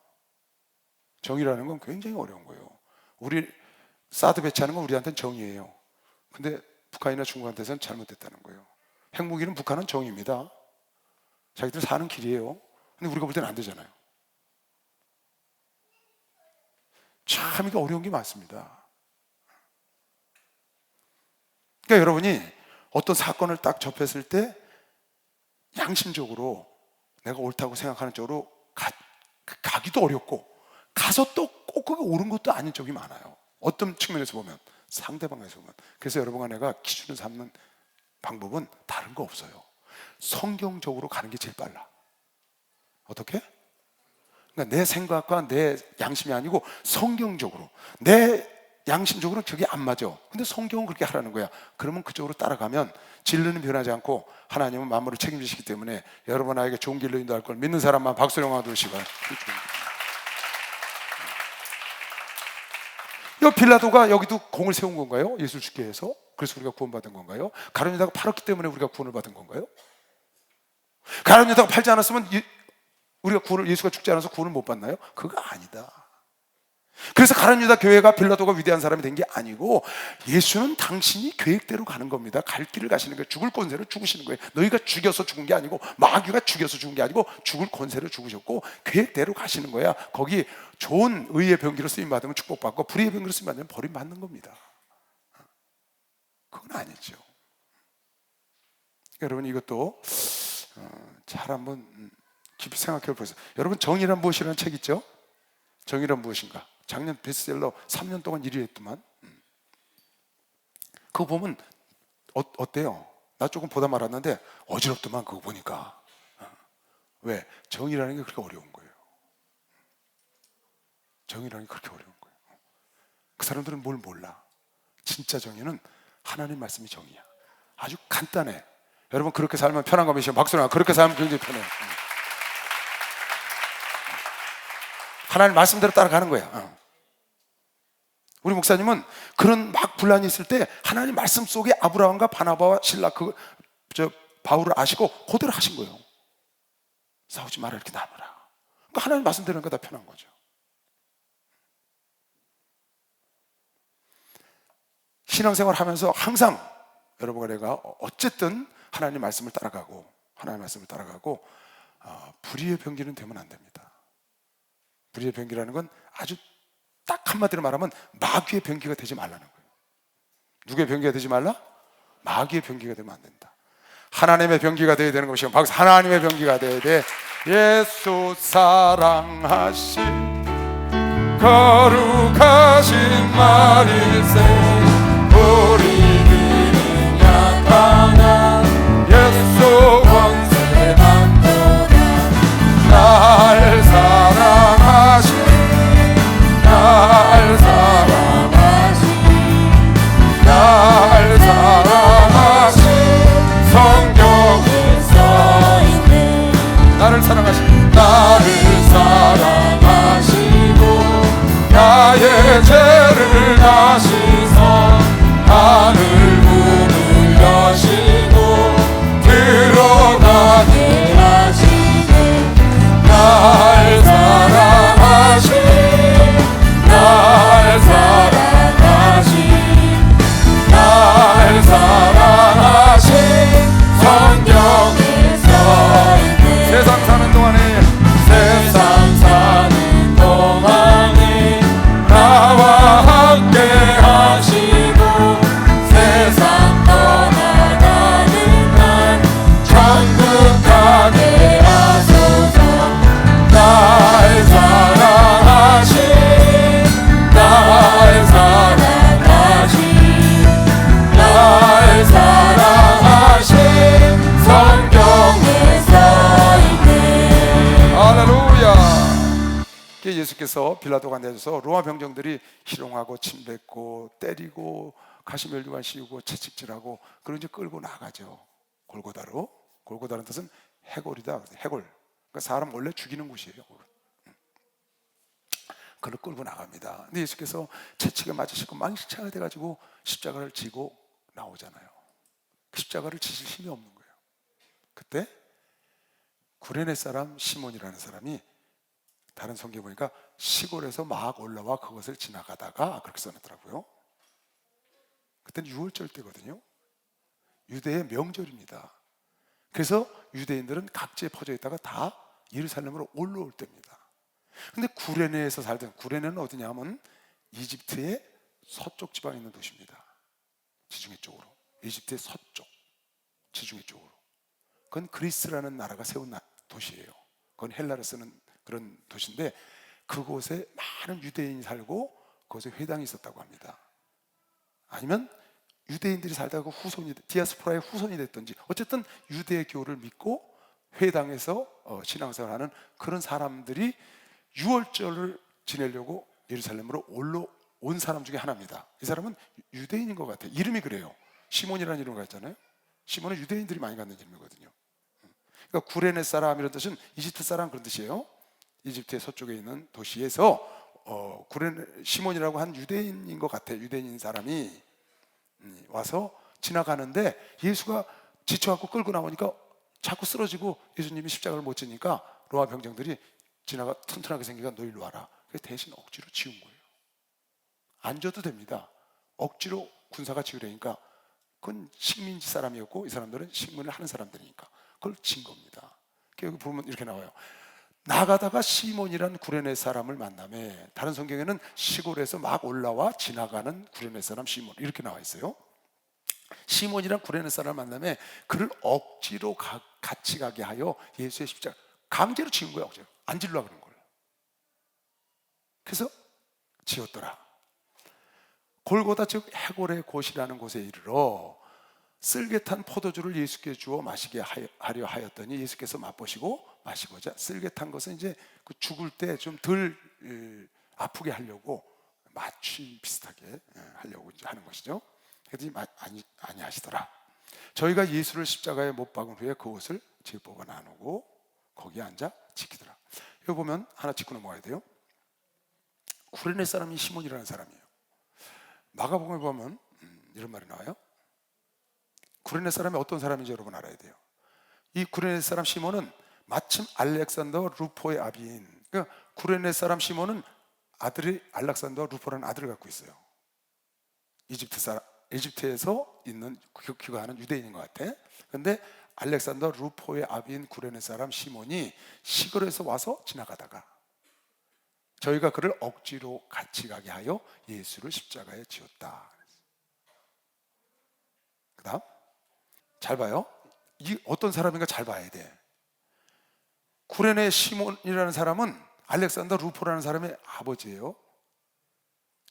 정의라는 건 굉장히 어려운 거예요. 우리 사드 배치하는 건 우리한테는 정의예요. 근데 북한이나 중국한테서는 잘못됐다는 거예요. 핵무기는 북한은 정의입니다. 자기들 사는 길이에요. 근데 우리가 볼 때는 안 되잖아요. 참 이게 어려운 게 많습니다. 그러니까 여러분이 어떤 사건을 딱 접했을 때 양심적으로 내가 옳다고 생각하는 쪽으로 가기도 어렵고, 가서 또 꼭 그게 옳은 것도 아닌 쪽이 많아요. 어떤 측면에서 보면, 상대방에서 보면. 그래서 여러분과 내가 기준을 삼는 방법은 다른 거 없어요. 성경적으로 가는 게 제일 빨라. 어떻게? 그러니까 내 생각과 내 양심이 아니고 성경적으로, 내 양심적으로 저게 안 맞아. 근데 성경은 그렇게 하라는 거야. 그러면 그쪽으로 따라가면 진리는 변하지 않고 하나님은 만물을 책임지시기 때문에 여러분 아이에게 좋은 길로 인도할 걸 믿는 사람만 박수령 하도록. 이 빌라도가 여기도 공을 세운 건가요? 예수를 죽게 해서? 그래서 우리가 구원받은 건가요? 가룟 유다가 팔았기 때문에 우리가 구원을 받은 건가요? 가룟 유다가 팔지 않았으면 우리가 예수가 죽지 않아서 구원을 못 받나요? 그거 아니다. 그래서 가룟 유다 교회가 빌라도가 위대한 사람이 된 게 아니고, 예수는 당신이 계획대로 가는 겁니다. 갈 길을 가시는 거예요. 죽을 권세를 죽으시는 거예요. 너희가 죽여서 죽은 게 아니고, 마귀가 죽여서 죽은 게 아니고, 죽을 권세를 죽으셨고 계획대로 가시는 거야. 거기 좋은 의의 병기로 쓰임받으면 축복받고, 불의의 병기로 쓰임받으면 버림받는 겁니다. 그건 아니죠. 여러분 이것도 잘 한번 깊이 생각해 보세요. 여러분 정의란 무엇이라는 책 있죠? 정의란 무엇인가? 작년 베스트셀러 3년 동안 1위 했더만. 그거 보면 어때요? 나 조금 보다 말았는데 어지럽더만 그거 보니까. 왜? 정의라는 게 그렇게 어려운 거예요. 정의라는 게 그렇게 어려운 거예요. 그 사람들은 뭘 몰라. 진짜 정의는 하나님 말씀이 정의야. 아주 간단해. 여러분 그렇게 살면 편한 거 믿으시면 박수나. 그렇게 살면 굉장히 편해요. 하나님 말씀대로 따라가는 거야. 우리 목사님은 그런 막 분란이 있을 때 하나님 말씀 속에 아브라함과 바나바와 실라 바울을 아시고 그대로 하신 거예요. 싸우지 마라 이렇게 나누라. 그러니까 하나님 말씀대로 하니까 다 편한 거죠. 신앙생활 하면서 항상 여러분과 내가 어쨌든 하나님 말씀을 따라가고 불의의 병기는 되면 안 됩니다. 불의의 병기라는 건 아주 딱 한마디로 말하면 마귀의 병기가 되지 말라는 거예요. 누구의 병기가 되지 말라? 마귀의 병기가 되면 안 된다. 하나님의 병기가 되어야 되는 것이고, 박수. 하나님의 병기가 되어야 돼. 예수 사랑하신 거룩하신 말일세. 우리들은 약하나 예수 권세 받도다. 날 사랑하신 성경에 써있네. 나를 사랑하시고 나의 죄를 다시 서 예수께서 빌라도가 내줘서 로마 병정들이 희롱하고 침뱉고 때리고 가시면류관 씌우고 채찍질하고 그런 이제 끌고 나가죠. 골고다로. 골고다라는 뜻은 해골이다. 해골. 그러니까 사람 원래 죽이는 곳이에요. 그걸 끌고 나갑니다. 근데 예수께서 채찍을 맞으시고 망신차가 돼가지고 십자가를 지고 나오잖아요. 그 십자가를 지실 힘이 없는 거예요. 그때 구레네 사람 시몬이라는 사람이, 다른 성경에 보니까 시골에서 막 올라와 그것을 지나가다가, 그렇게 써놨더라고요. 그때는 6월절 때거든요. 유대의 명절입니다. 그래서 유대인들은 각지에 퍼져 있다가 다 예루살렘으로 올라올 때입니다. 근데 구레네에서 살던, 구레네는 어디냐면 이집트의 서쪽 지방에 있는 도시입니다. 지중해 쪽으로. 이집트의 서쪽 지중해 쪽으로. 그건 그리스라는 나라가 세운 도시예요. 그건 헬라를 쓰는 그런 도시인데, 그곳에 많은 유대인이 살고 그곳에 회당이 있었다고 합니다. 아니면 유대인들이 살다가 후손이, 디아스포라의 후손이 됐든지, 어쨌든 유대교를 믿고 회당에서 신앙생활하는 그런 사람들이 6월절을 지내려고 예루살렘으로 올라온 사람 중에 하나입니다. 이 사람은 유대인인 것 같아요. 이름이 그래요. 시몬이라는 이름을 갖잖아요. 시몬은 유대인들이 많이 갖는 이름이거든요. 그러니까 구레네 사람 이런 뜻은 이집트 사람 그런 뜻이에요. 이집트의 서쪽에 있는 도시에서 시몬이라고 한 유대인인 것 같아요. 유대인인 사람이 와서 지나가는데, 예수가 지쳐갖고 끌고 나오니까 자꾸 쓰러지고 예수님이 십자가를 못 지니까 로마 병정들이 지나가 튼튼하게 생기니까 너 일로 와라. 그래서 대신 억지로 지운 거예요. 안 줘도 됩니다. 억지로 군사가 지으려니까, 그건 식민지 사람이었고 이 사람들은 식민을 하는 사람들이니까 그걸 진 겁니다. 여기 보면 이렇게 나와요. 나가다가 시몬이라는 구레네 사람을 만나매, 다른 성경에는 시골에서 막 올라와 지나가는 구레네 사람 시몬, 이렇게 나와 있어요. 시몬이란 구레네 사람을 만나매 그를 억지로 같이 가게 하여 예수의 십자가, 강제로 지은 거예요. 억지로 안 지르려고 그런 거예요. 그래서 지었더라. 골고다 즉 해골의 곳이라는 곳에 이르러 쓸개탄 포도주를 예수께 주어 마시게 하려 하였더니 예수께서 맛보시고 마시고자, 쓸개탄 것은 이제 그 죽을 때 좀 덜 아프게 하려고, 마취 비슷하게 하려고 이제 하는 것이죠. 그랬더니 아니 하시더라. 저희가 예수를 십자가에 못 박은 후에 그 옷을 제법을 나누고 거기에 앉아 지키더라. 여기 보면 하나 짚고 넘어가야 돼요. 구레네 사람이 시몬이라는 사람이에요. 마가복음에 보면 이런 말이 나와요. 구레네 사람이 어떤 사람인지 여러분 알아야 돼요. 이 구레네 사람 시몬은 마침 알렉산더 루포의 아비인, 그러니까 구레네 사람 시몬은 아들이 알렉산더 루포라는 아들을 갖고 있어요. 이집트에서 있는 귀가하는 유대인인 것 같아. 그런데 알렉산더 루포의 아비인 구레네 사람 시몬이 시골에서 와서 지나가다가 저희가 그를 억지로 같이 가게 하여 예수를 십자가에 지었다. 그 다음 잘 봐요. 이 어떤 사람인가 잘 봐야 돼. 구레네 시몬이라는 사람은 알렉산더 루포라는 사람의 아버지예요.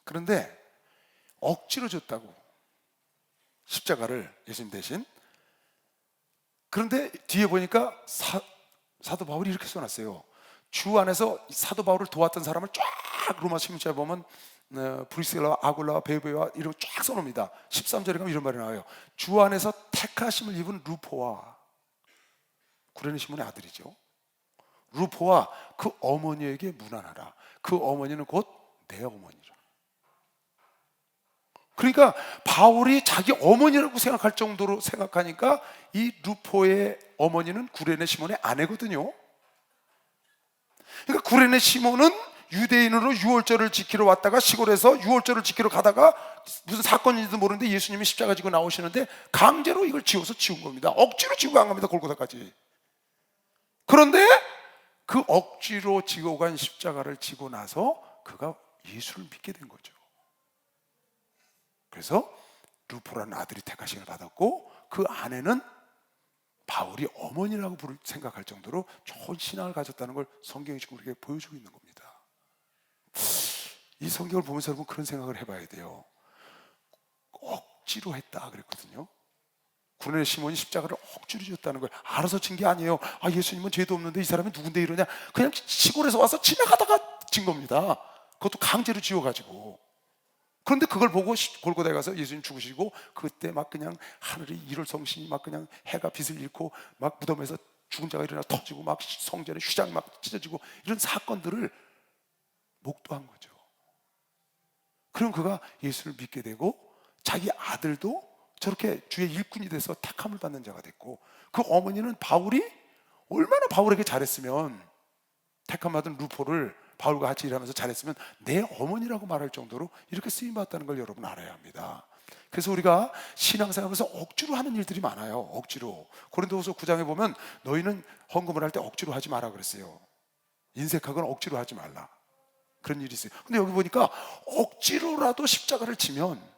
그런데 억지로 줬다고, 십자가를 예수님 대신. 그런데 뒤에 보니까 사도 바울이 이렇게 써놨어요. 주 안에서 사도 바울을 도왔던 사람을 쫙 로마 신문지에 보면 브리스길라와 아굴라와 베베와 이런 쫙 써놓습니다. 13절에 가면 이런 말이 나와요. 주 안에서 택하심을 입은 루포와, 구레네 시몬의 아들이죠, 루포와 그 어머니에게 문안하라. 그 어머니는 곧 내 어머니라. 그러니까 바울이 자기 어머니라고 생각할 정도로 생각하니까 이 루포의 어머니는 구레네 시몬의 아내거든요. 그러니까 구레네 시몬은 유대인으로 유월절을 지키러 왔다가 시골에서 유월절을 지키러 가다가 무슨 사건인지도 모르는데 예수님이 십자가 지고 나오시는데 강제로 이걸 지워서 지운 겁니다. 억지로 지고 간 겁니다. 골고다까지. 그런데 그 억지로 지고 간 십자가를 지고 나서 그가 예수를 믿게 된 거죠. 그래서 루포라는 아들이 택하심을 받았고 그 아내는 바울이 어머니라고 생각할 정도로 좋은 신앙을 가졌다는 걸 성경이 지금 우리에게 보여주고 있는 겁니다. 이 성경을 보면서 여러분 그런 생각을 해봐야 돼요. 억지로 했다 그랬거든요. 구레네 시몬이 십자가를 억지로 졌다는 걸 알아서 친 게 아니에요. 예수님은 죄도 없는데 이 사람이 누군데 이러냐. 그냥 시골에서 와서 지나가다가 진 겁니다. 그것도 강제로 지어가지고. 그런데 그걸 보고 골고다에 가서 예수님 죽으시고, 그때 막 그냥 하늘이 일월 성신이 막 그냥 해가 빛을 잃고 막 무덤에서 죽은 자가 일어나 터지고 막 성전에 휘장이 막 찢어지고 이런 사건들을 목도한 거죠. 그럼 그가 예수를 믿게 되고 자기 아들도 저렇게 주의 일꾼이 돼서 택함을 받는 자가 됐고, 그 어머니는 바울이 얼마나 바울에게 잘했으면, 택함 받은 루포를 바울과 같이 일하면서 잘했으면 내 어머니라고 말할 정도로 이렇게 쓰임받았다는 걸 여러분 알아야 합니다. 그래서 우리가 신앙생활하면서 억지로 하는 일들이 많아요. 억지로. 고린도후서 9장에 보면 너희는 헌금을 할 때 억지로 하지 마라 그랬어요. 인색하거나 억지로 하지 말라, 그런 일이 있어요. 근데 여기 보니까 억지로라도 십자가를 치면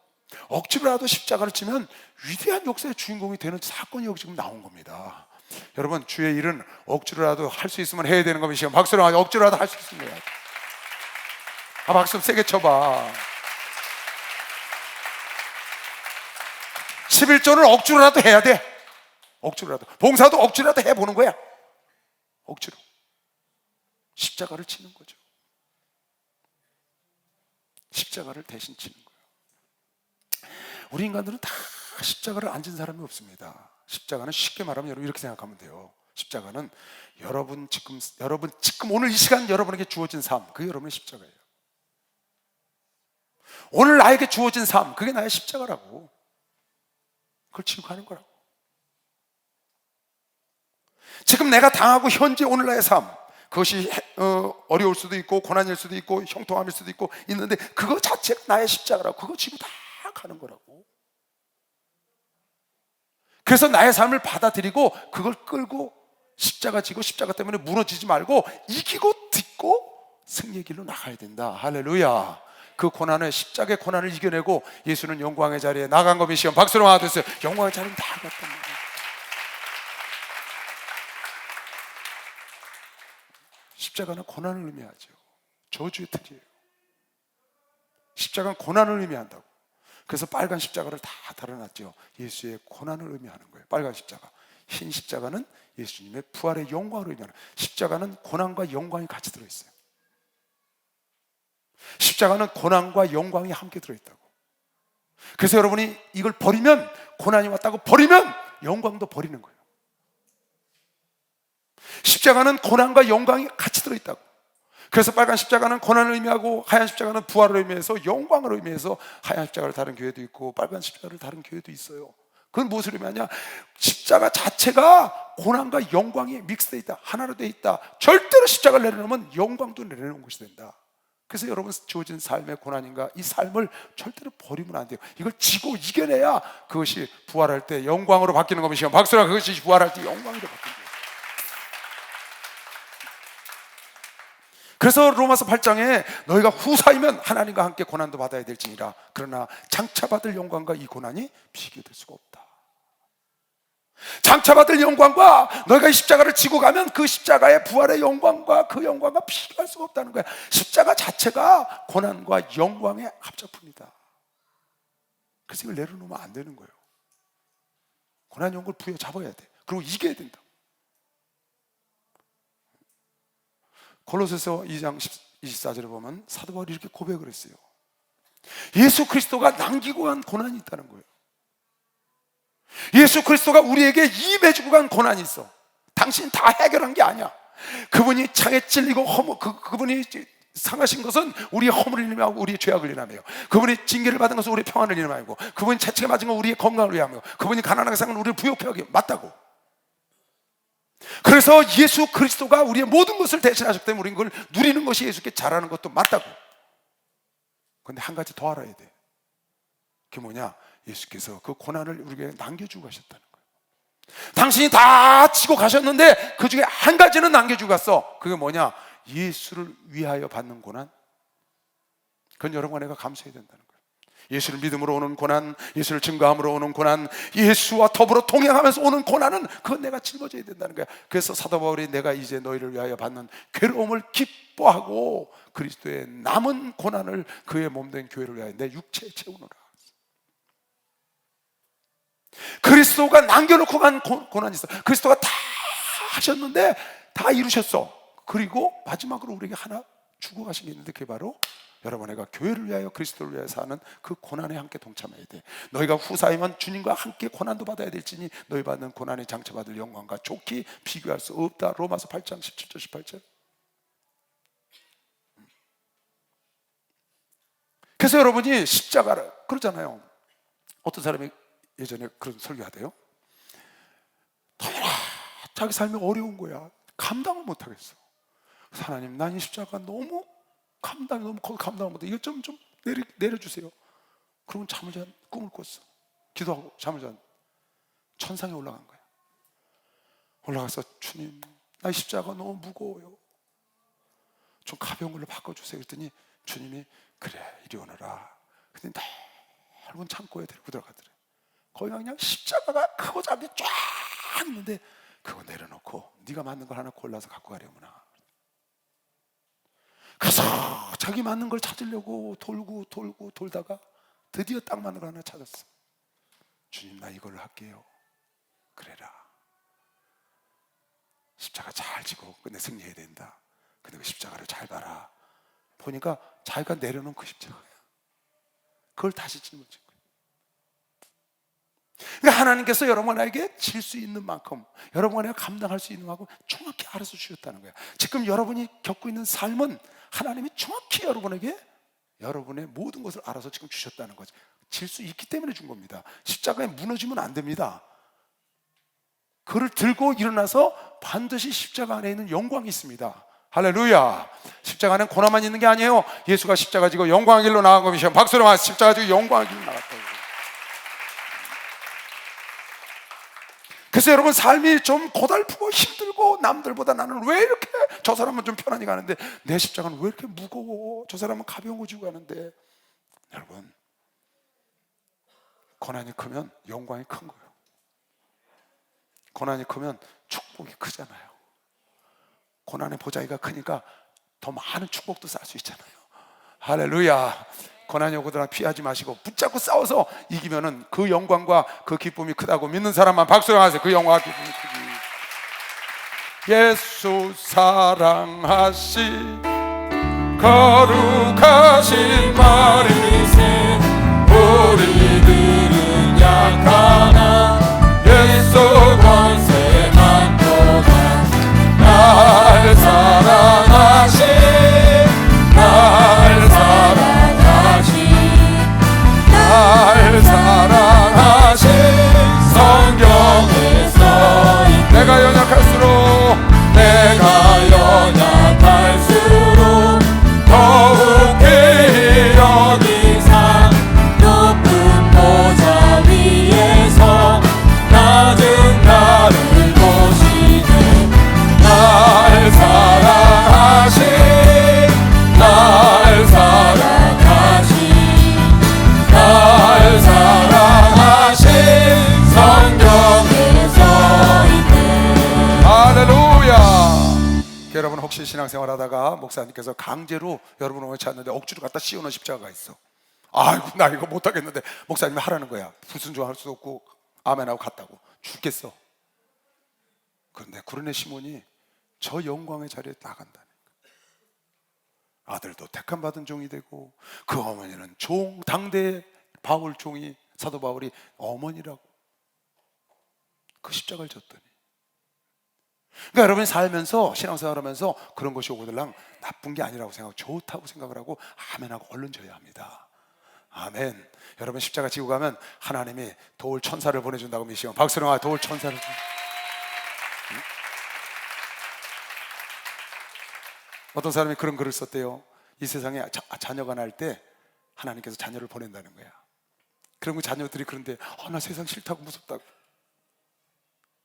위대한 역사의 주인공이 되는 사건이 여기 지금 나온 겁니다. 여러분, 주의 일은 억지로라도 할 수 있으면 해야 되는 겁니다. 박수로 하죠. 억지로라도 할 수 있으면 해야 돼. 박수 세게 쳐봐. 11조는 억지로라도 해야 돼. 억지로라도. 봉사도 억지로라도 해보는 거야. 억지로. 십자가를 치는 거죠. 십자가를 대신 치는 거예요. 우리 인간들은 다 십자가를 안 진 사람이 없습니다. 십자가는 쉽게 말하면 여러분 이렇게 생각하면 돼요. 십자가는 여러분 지금 오늘 이 시간 여러분에게 주어진 삶, 그게 여러분의 십자가예요. 오늘 나에게 주어진 삶, 그게 나의 십자가라고. 그걸 지고 가는 거라고. 지금 내가 당하고 현재 오늘 나의 삶, 그것이 어려울 수도 있고 고난일 수도 있고 형통함일 수도 있고 있는데, 그거 자체가 나의 십자가라고. 그거 지고 다 가는 거라고. 그래서 나의 삶을 받아들이고 그걸 끌고 십자가 지고 십자가 때문에 무너지지 말고 이기고 딛고 승리의 길로 나가야 된다. 할렐루야. 그 고난을, 십자가의 고난을 이겨내고 예수는 영광의 자리에 나간 겁니다. 시험 박수로 맞았어요. 영광의 자리는 다 갔단 말이에요. 십자가는 고난을 의미하죠. 저주의 틀이에요. 십자가는 고난을 의미한다고. 그래서 빨간 십자가를 다 달아놨죠. 예수의 고난을 의미하는 거예요. 빨간 십자가. 흰 십자가는 예수님의 부활의 영광을 의미하는, 십자가는 고난과 영광이 같이 들어있어요. 십자가는 고난과 영광이 함께 들어있다고. 그래서 여러분이 이걸 버리면, 고난이 왔다고 버리면 영광도 버리는 거예요. 십자가는 고난과 영광이 같이 들어있다고. 그래서 빨간 십자가는 고난을 의미하고 하얀 십자가는 부활을 의미해서 영광을 의미해서 하얀 십자가를 다른 교회도 있고 빨간 십자가를 다른 교회도 있어요. 그건 무엇을 의미하냐? 십자가 자체가 고난과 영광이 믹스되어 있다, 하나로 되어 있다. 절대로 십자가를 내려놓으면 영광도 내려놓은 것이 된다. 그래서 여러분 주어진 삶의 고난인가, 이 삶을 절대로 버리면 안 돼요. 이걸 지고 이겨내야 그것이 부활할 때 영광으로 바뀌는 겁니다. 박수라. 그것이 부활할 때 영광으로 바뀌는 거예요. 그래서 로마서 8장에 너희가 후사이면 하나님과 함께 고난도 받아야 될지니라. 그러나 장차받을 영광과 이 고난이 비교될 수가 없다. 장차받을 영광과 너희가 이 십자가를 지고 가면 그 십자가의 부활의 영광과 그 영광과 비교할 수가 없다는 거야. 십자가 자체가 고난과 영광의 합작품이다. 그래서 이걸 내려놓으면 안 되는 거예요. 고난 영광을 부여잡아야 돼. 그리고 이겨야 된다. 골로새서 2장 24절에 보면 사도 바울이 이렇게 고백을 했어요. 예수 그리스도가 남기고 간 고난이 있다는 거예요. 예수 그리스도가 우리에게 임해주고 간 고난이 있어. 당신 다 해결한 게 아니야. 그분이 창에 찔리고 그분이 상하신 것은 우리의 허물을 인하고 우리의 죄악을 인하며, 그분이 징계를 받은 것은 우리의 평안을 인하고, 그분이 채찍에 맞은 건 우리의 건강을 위하며, 그분이 가난하게 산 건 우리를 부욕해 하기 맞다고. 그래서 예수 그리스도가 우리의 모든 것을 대신하셨기 때문에 우리는 그걸 누리는 것이 예수께 잘하는 것도 맞다고. 그런데 한 가지 더 알아야 돼. 그게 뭐냐? 예수께서 그 고난을 우리에게 남겨주고 가셨다는 거예요. 당신이 다 지고 가셨는데 그 중에 한 가지는 남겨주고 갔어. 그게 뭐냐? 예수를 위하여 받는 고난. 그건 여러분과 내가 감수해야 된다는 거예요. 예수를 믿음으로 오는 고난, 예수를 증거함으로 오는 고난, 예수와 더불어 동행하면서 오는 고난은 그건 내가 짊어져야 된다는 거야. 그래서 사도 바울이 내가 이제 너희를 위하여 받는 괴로움을 기뻐하고 그리스도의 남은 고난을 그의 몸된 교회를 위하여 내 육체에 채우노라. 그리스도가 남겨놓고 간 고난이 있어. 그리스도가 다 하셨는데 다 이루셨어. 그리고 마지막으로 우리에게 하나 주고 가신 게 있는데, 그게 바로 여러분, 내가 교회를 위하여 그리스도를 위하여 사는 그 고난에 함께 동참해야 돼. 너희가 후사이면 주님과 함께 고난도 받아야 될지니 너희 받는 고난에 장차받을 영광과 좋게 비교할 수 없다. 로마서 8장 17절 18절. 그래서 여러분이 십자가를 그러잖아요. 어떤 사람이 예전에 그런 설교하대요. 더라 자기 삶이 어려운 거야. 감당을 못하겠어. 하나님, 난 이 십자가 너무 감당을 못해. 이거 좀 내려주세요. 그러면 꿈을 꿨어. 기도하고 잠을 잔 천상에 올라간 거야. 올라가서 주님, 나 이 십자가 너무 무거워요. 좀 가벼운 걸로 바꿔주세요. 그랬더니 주님이 그래 이리 오너라. 그랬더니 넓은 창고에 데리고 들어가더래. 거기 그냥 십자가가 크고 작게 쫙 있는데 그거 내려놓고 네가 맞는 걸 하나 골라서 갖고 가려구나. 그래서 자기 맞는 걸 찾으려고 돌다가 드디어 딱 맞는 걸 하나 찾았어. 주님, 나 이걸로 할게요. 그래라. 십자가 잘 지고 끝내 승리해야 된다. 근데 그 십자가를 잘 봐라. 보니까 자기가 내려놓은 그 십자가야. 그걸 다시 짊어진 거야. 그러니까 하나님께서 여러분에게 질 수 있는 만큼, 여러분에게 감당할 수 있는 만큼 정확히 알아서 주셨다는 거야. 지금 여러분이 겪고 있는 삶은 하나님이 정확히 여러분에게 여러분의 모든 것을 알아서 지금 주셨다는 거지. 질 수 있기 때문에 준 겁니다. 십자가에 무너지면 안 됩니다. 그를 들고 일어나서 반드시 십자가 안에 있는 영광이 있습니다. 할렐루야. 십자가는 고난만 있는 게 아니에요. 예수가 십자가 지고 영광의 길로 나간 것이죠. 박수로 와. 십자가 지고 영광의 길로 나갔다고. 그래서 여러분, 삶이 좀 고달프고 힘들고 남들보다 나는 왜 이렇게, 저 사람은 좀 편안히 가는데 내 십자가는 왜 이렇게 무거워, 저 사람은 가벼운 거 지고 가는데, 여러분, 고난이 크면 영광이 큰 거예요. 고난이 크면 축복이 크잖아요. 고난의 보자기가 크니까 더 많은 축복도 쌓을 수 있잖아요. 할렐루야. 고난이 오고더라 피하지 마시고 붙잡고 싸워서 이기면은 그 영광과 그 기쁨이 크다고 믿는 사람만 박수를 하세요. 그 영광과 기쁨이 크기. 예수 사랑하신 거룩하신 마리세, 우리들은 약하나 예수 권세만 도다. 날 사랑하신, 날 사랑하신 성경에 써있네. 내가 연약할수록 더욱 귀히 여기사 높은 보좌 위에서 낮은 나를 보시네. 날 사랑하신, 날 사랑하신 성경에 써있네. 할렐루야. 여러분, 혹시 신앙생활 하다가 목사님께서 강제로 여러분을 오늘 찾는데 억지로 갖다 씌우는 십자가가 있어. 아이고, 나 이거 못하겠는데 목사님이 하라는 거야. 불순종할 수도 없고 아멘하고 갔다고. 죽겠어. 그런데 구레네 시몬이 저 영광의 자리에 나간다는 거야. 아들도 택함받은 종이 되고, 그 어머니는 당대 바울 종이, 사도 바울이 어머니라고 그 십자가를 졌더니. 그러니까 여러분이 살면서, 신앙생활 하면서 그런 것이 오고들랑 나쁜 게 아니라고 생각하고 좋다고 생각을 하고 아멘하고 얼른 져야 합니다. 아멘. 여러분, 십자가 지고 가면 하나님이 도울 천사를 보내준다고 믿으시면 박수로 와. 도울 천사를. 어떤 사람이 그런 글을 썼대요. 이 세상에 자녀가 날 때 하나님께서 자녀를 보낸다는 거야. 그러면 자녀들이 그런데 나 세상 싫다고 무섭다고.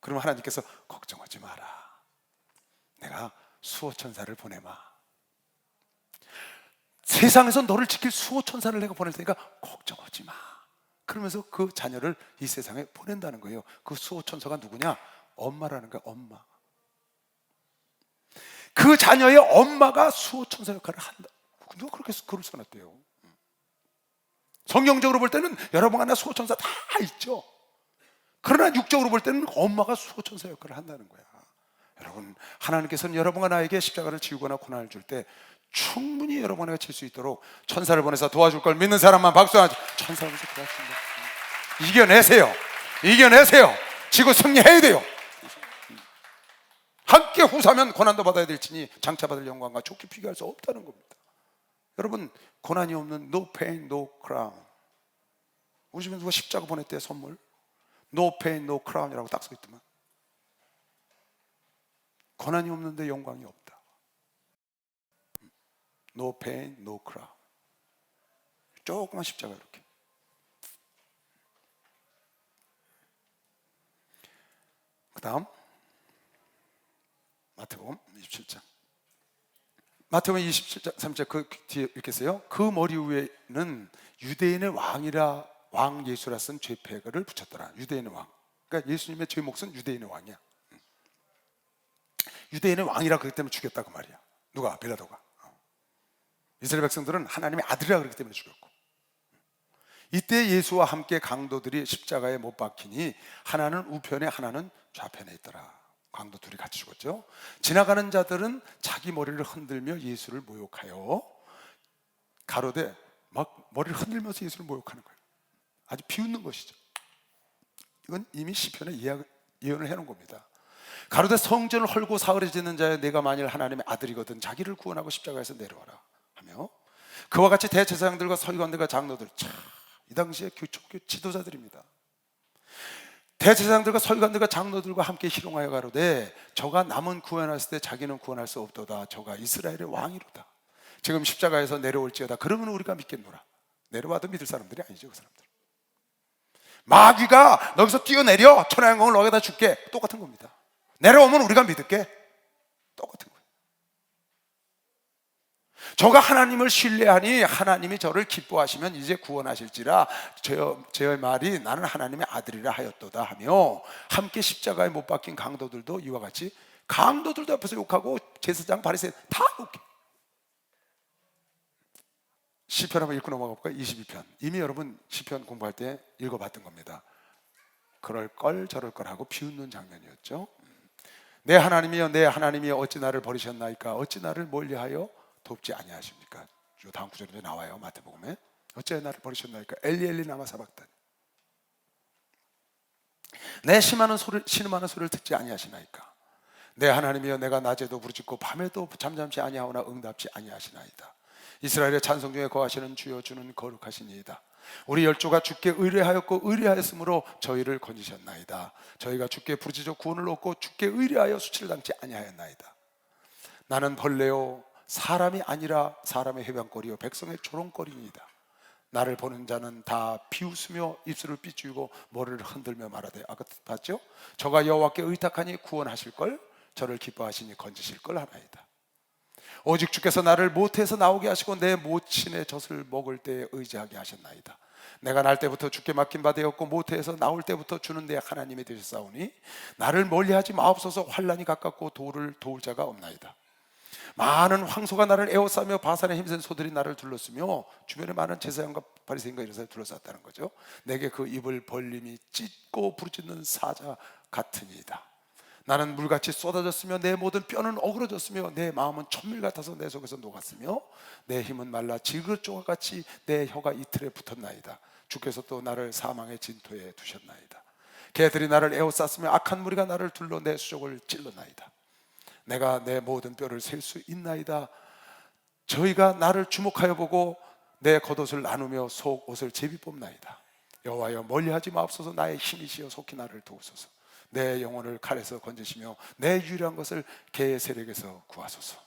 그러면 하나님께서 걱정하지 마라. 내가 수호천사를 보내마. 세상에서 너를 지킬 수호천사를 내가 보낼 테니까 걱정하지 마. 그러면서 그 자녀를 이 세상에 보낸다는 거예요. 그 수호천사가 누구냐? 엄마라는 거야. 엄마. 그 자녀의 엄마가 수호천사 역할을 한다. 누가 그렇게 글을 써놨대요. 성경적으로 볼 때는 여러분 안에 수호천사 다 있죠. 그러나 육적으로 볼 때는 엄마가 수호천사 역할을 한다는 거야. 여러분, 하나님께서는 여러분과 나에게 십자가를 지우거나 고난을 줄 때 충분히 여러분에게 칠 수 있도록 천사를 보내서 도와줄 걸 믿는 사람만 박수 하나. 천사를 보내서 도와준다. 이겨내세요. 이겨내세요. 지고 승리해야 돼요. 함께 후사면 고난도 받아야 될지니 장차 받을 영광과 좋게 비교할 수 없다는 겁니다. 여러분, 고난이 없는 no pain, no crown. 우리 집에 누가 십자가 보냈대, 선물. No pain, no crown이라고 딱 써있더만. 고난이 없는데 영광이 없다. No pain, no crown. 조그만 십자가 이렇게. 그 다음 마태복음 27장. 마태복음 27장 3절 그 뒤에 읽겠어요. 그 머리 위에는 유대인의 왕 예수라 쓴 죄패를 붙였더라. 유대인의 왕. 그러니까 예수님의 죄 몫은 유대인의 왕이야. 유대인의 왕이라 그렇기 때문에 죽였다 그 말이야. 누가? 빌라도가. 이스라엘 백성들은 하나님의 아들이라 그렇기 때문에 죽였고. 이때 예수와 함께 강도들이 십자가에 못 박히니 하나는 우편에 하나는 좌편에 있더라. 강도 둘이 같이 죽었죠. 지나가는 자들은 자기 머리를 흔들며 예수를 모욕하여 가로되 막 머리를 흔들면서 예수를 모욕하는 거예요. 아주 비웃는 것이죠. 이건 이미 시편에 예언을 해놓은 겁니다. 가로되 성전을 헐고 사흘에 짓는 자여 내가 만일 하나님의 아들이거든 자기를 구원하고 십자가에서 내려와라 하며 그와 같이 대제사장들과 서기관들과 장로들, 이 당시에 교촉교 지도자들입니다. 대제사장들과 서기관들과 장로들과 함께 희롱하여 가로되 저가 남은 구원했을 때 자기는 구원할 수 없도다. 저가 이스라엘의 왕이로다. 지금 십자가에서 내려올지어다. 그러면 우리가 믿겠노라. 내려와도 믿을 사람들이 아니죠, 그 사람들. 마귀가 너기서 뛰어내려 천하영광을 너에다 줄게. 똑같은 겁니다. 내려오면 우리가 믿을게. 똑같은 거예요. 저가 하나님을 신뢰하니 하나님이 저를 기뻐하시면 이제 구원하실지라 저의 말이 나는 하나님의 아들이라 하였도다 하며 함께 십자가에 못 박힌 강도들도 이와 같이 강도들도 옆에서 욕하고 제사장 바리새인 다 욕해. 시편 한번 읽고 넘어가 볼까요? 22편. 이미 여러분 시편 공부할 때 읽어봤던 겁니다. 그럴 걸 저럴 걸 하고 비웃는 장면이었죠. 내 하나님이여 내 하나님이여 어찌 나를 버리셨나이까 어찌 나를 멀리하여 돕지 아니하십니까? 요 다음 구절에 나와요. 마태복음에 어찌 나를 버리셨나이까 엘리 엘리 라마 사박다니 내 신음하는 소리를 듣지 아니하시나이까 내 하나님이여 내가 낮에도 부르짖고 밤에도 잠잠치 아니하오나 응답지 아니하시나이다. 이스라엘의 찬송 중에 거하시는 주여 주는 거룩하시니이다. 우리 열조가 주께 의뢰하였고 의뢰하였으므로 저희를 건지셨나이다. 저희가 주께 부르짖어 구원을 얻고 주께 의뢰하여 수치를 당치 아니하였나이다. 나는 벌레요 사람이 아니라 사람의 해변거리요 백성의 조롱거리니이다. 나를 보는 자는 다 비웃으며 입술을 삐죽이고 머리를 흔들며 말하되 아까 봤죠? 저가 여호와께 의탁하니 구원하실 걸 저를 기뻐하시니 건지실 걸 하나이다. 오직 주께서 나를 모태에서 나오게 하시고 내 모친의 젖을 먹을 때에 의지하게 하셨나이다. 내가 날 때부터 주께 맡긴 바 되었고 모태에서 나올 때부터 주는 내 하나님이 되셨사오니 나를 멀리하지 마옵소서. 환난이 가깝고 도울 자가 없나이다. 많은 황소가 나를 에워싸며 바산에 힘센 소들이 나를 둘렀으며 주변에 많은 제사장과 바리새인과 이런 사람이 둘러쌌다는 거죠. 내게 그 입을 벌림이 찢고 부르짖는 사자 같으니이다. 나는 물같이 쏟아졌으며 내 모든 뼈는 어그러졌으며 내 마음은 천밀 같아서 내 속에서 녹았으며 내 힘은 말라 질그릇 조각같이 내 혀가 이틀에 붙었나이다. 주께서 또 나를 사망의 진토에 두셨나이다. 개들이 나를 에워쌌으며 악한 무리가 나를 둘러 내 수족을 찔렀나이다. 내가 내 모든 뼈를 셀 수 있나이다. 저희가 나를 주목하여 보고 내 겉옷을 나누며 속 옷을 제비 뽑나이다. 여호와여 멀리하지 마옵소서. 나의 힘이시여 속히 나를 도우소서. 내 영혼을 칼에서 건지시며 내 유일한 것을 개의 세력에서 구하소서.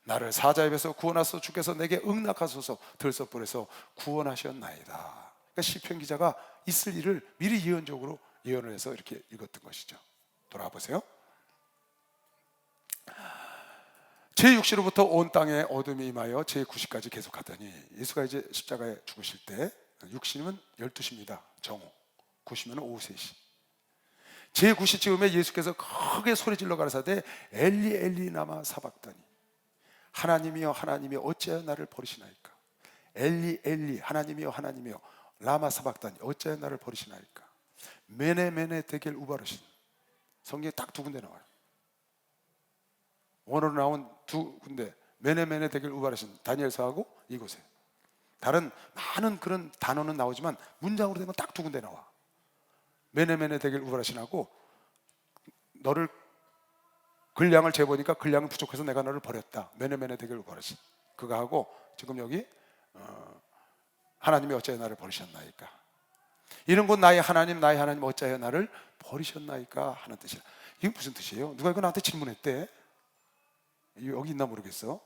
나를 사자의 배에서 구원하소서. 주께서 내게 응낙하소서. 들썩불에서 구원하셨나이다. 그러니까 시편 기자가 있을 일을 미리 예언적으로 예언을 해서 이렇게 읽었던 것이죠. 돌아와 보세요. 제6시로부터 온 땅에 어둠이 임하여 제9시까지 계속하더니 예수가 이제 십자가에 죽으실 때 6시면 12시입니다. 정오. 9시면 오후 3시. 제9시쯤에 예수께서 크게 소리질러 가라사대 엘리 엘리 라마 사박다니 하나님이여 하나님이여 어찌하여 나를 버리시나이까. 엘리 엘리 하나님이여 하나님이여 라마 사박다니 어찌하여 나를 버리시나이까. 메네 메네 데겔 우바르신. 성경에 딱 두 군데 나와요. 원어로 나온 두 군데 메네메네 되길 우발하신 다니엘서하고 이곳에. 다른 많은 그런 단어는 나오지만 문장으로 된 건 딱 두 군데 나와. 메네메네 되길 우발하신하고 너를 근량을 재보니까 근량이 부족해서 내가 너를 버렸다. 메네메네 되길 우발하신. 그거 하고 지금 여기 하나님이 어찌하여 나를 버리셨나이까. 이런 건 나의 하나님 어찌하여 나를 버리셨나이까 하는 뜻이야. 이게 무슨 뜻이에요? 누가 이거 나한테 질문했대? 여기 있나 모르겠어.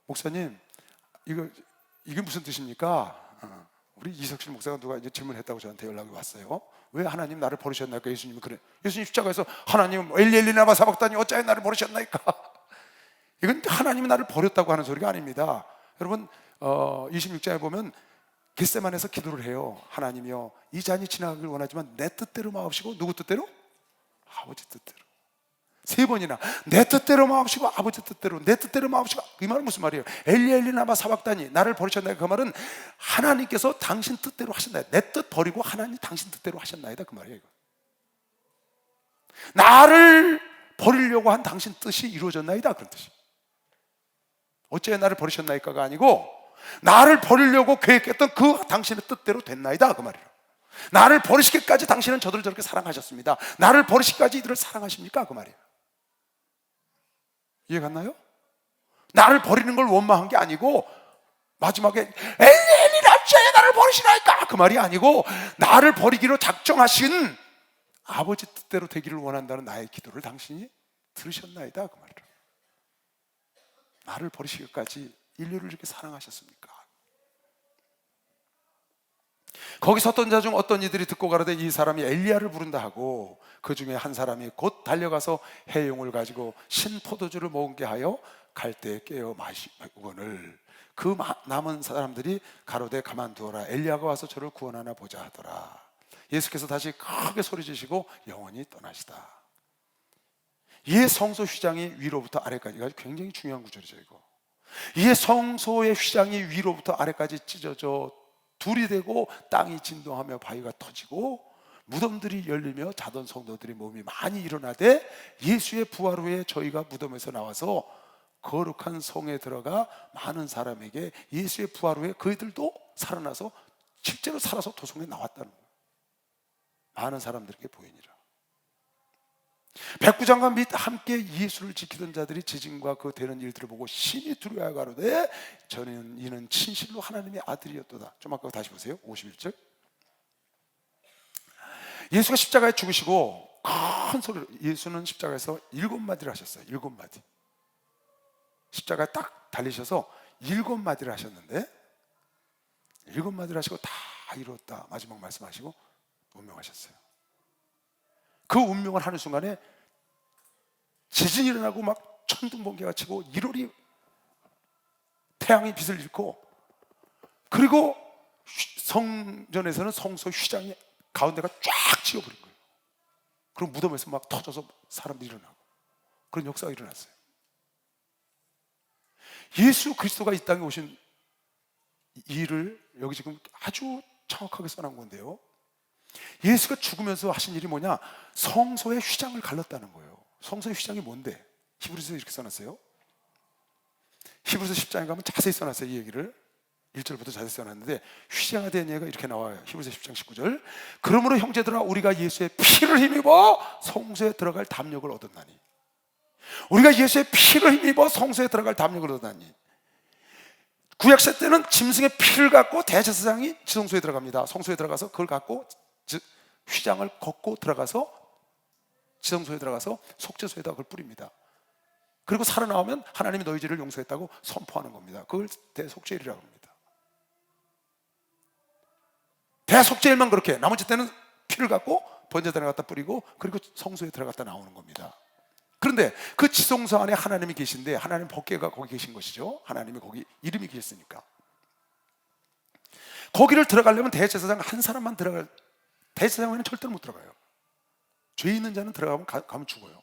목사님, 이게 무슨 뜻입니까? 우리 이석실 목사가 누가 이제 질문했다고 저한테 연락이 왔어요. 왜 하나님 나를 버리셨나이까? 예수님이 그래. 예수님 십자가에서 하나님 엘리 나마 사박다니 어찌하여 나를 버리셨나이까? 이건 하나님이 나를 버렸다고 하는 소리가 아닙니다. 여러분 26장에 보면 겟세만에서 기도를 해요. 하나님이여, 이 잔이 지나가길 원하지만 내 뜻대로 마옵시고 누구 뜻대로? 아버지 뜻대로. 3번이나 내 뜻대로 마옵시고 아버지 뜻대로, 내 뜻대로 마옵시고. 이 말은 무슨 말이에요? 엘리 나마 사박다니 나를 버리셨나이다. 그 말은 하나님께서 당신 뜻대로 하셨나이다. 내 뜻 버리고 하나님 당신 뜻대로 하셨나이다. 그 말이에요. 이거. 나를 버리려고 한 당신 뜻이 이루어졌나이다. 그런 뜻이에요. 어째 나를 버리셨나이까가 아니고 나를 버리려고 계획했던 그 당신의 뜻대로 됐나이다. 그 말이에요. 나를 버리시기까지 당신은 저들을 저렇게 사랑하셨습니다. 나를 버리시기까지 이들을 사랑하십니까? 그 말이에요. 이해 갔나요? 나를 버리는 걸 원망한 게 아니고 마지막에 엘리 납치하여 나를 버리시나이까 그 말이 아니고 나를 버리기로 작정하신 아버지 뜻대로 되기를 원한다는 나의 기도를 당신이 들으셨나이다. 그 말이에요. 나를 버리시기까지 인류를 이렇게 사랑하셨습니까? 거기 섰던 자 중 어떤 이들이 듣고 가로되 이 사람이 엘리야를 부른다 하고 그 중에 한 사람이 곧 달려가서 해용을 가지고 신 포도주를 먹게 하여 갈대에 깨어 마시거늘 그 남은 사람들이 가로되 가만두어라 엘리야가 와서 저를 구원하나 보자 하더라. 예수께서 다시 크게 소리지시고 영원히 떠나시다. 이 성소 휘장이 위로부터 아래까지가 굉장히 중요한 구절이죠. 이거 이 성소의 휘장이 위로부터 아래까지 찢어져 둘이 되고 땅이 진동하며 바위가 터지고 무덤들이 열리며 자던 성도들의 몸이 많이 일어나되 예수의 부활 후에 저희가 무덤에서 나와서 거룩한 성에 들어가 많은 사람에게 예수의 부활 후에 그들도 살아나서 실제로 살아서 도성에 나왔다는 거예요. 많은 사람들에게 보이니라. 백부장과 및 함께 예수를 지키던 자들이 지진과 그 되는 일들을 보고 심히 두려워하여 가로되 이는 진실로 하나님의 아들이었도다. 좀 아까 다시 보세요. 51절. 예수가 십자가에 죽으시고 큰 소리로 예수는 십자가에서 7마디를 하셨어요. 7마디. 십자가에 딱 달리셔서 7마디를 하셨는데 7마디를 하시고 다 이루었다 마지막 말씀하시고 운명하셨어요. 그 운명을 하는 순간에 지진이 일어나고 막 천둥번개가 치고 일월이 태양이 빛을 잃고 그리고 성전에서는 성소 휘장이 가운데가 쫙 지어버린 거예요. 그럼 무덤에서 막 터져서 사람들이 일어나고 그런 역사가 일어났어요. 예수 그리스도가 이 땅에 오신 일을 여기 지금 아주 정확하게 써놓은 건데요, 예수가 죽으면서 하신 일이 뭐냐? 성소의 휘장을 갈랐다는 거예요. 성소의 휘장이 뭔데? 히브리서에 이렇게 써놨어요. 히브리서 10장에 가면 자세히 써놨어요. 이 얘기를 1절부터 자세히 써놨는데 휘장에 대한 얘기가 이렇게 나와요. 히브리서 10장 19절. 그러므로 형제들아 우리가 예수의 피를 힘입어 성소에 들어갈 담력을 얻었나니. 우리가 예수의 피를 힘입어 성소에 들어갈 담력을 얻었나니. 구약시대 때는 짐승의 피를 갖고 대제사장이 지성소에 들어갑니다. 성소에 들어가서 그걸 갖고 휘장을 걷고 들어가서 지성소에 들어가서 속죄소에다 그걸 뿌립니다. 그리고 살아나오면 하나님이 너희 죄를 용서했다고 선포하는 겁니다. 그걸 대속죄일이라고 합니다. 대속죄일만 그렇게, 나머지 때는 피를 갖고 번제단에 갖다 뿌리고 그리고 성소에 들어갔다 나오는 겁니다. 그런데 그 지성소 안에 하나님이 계신데 하나님 법궤가 거기 계신 것이죠. 하나님이 거기 이름이 계셨으니까 거기를 들어가려면 대제사장 한 사람만 들어갈, 대제사장은 절대로 못 들어가요. 죄 있는 자는 가면 죽어요.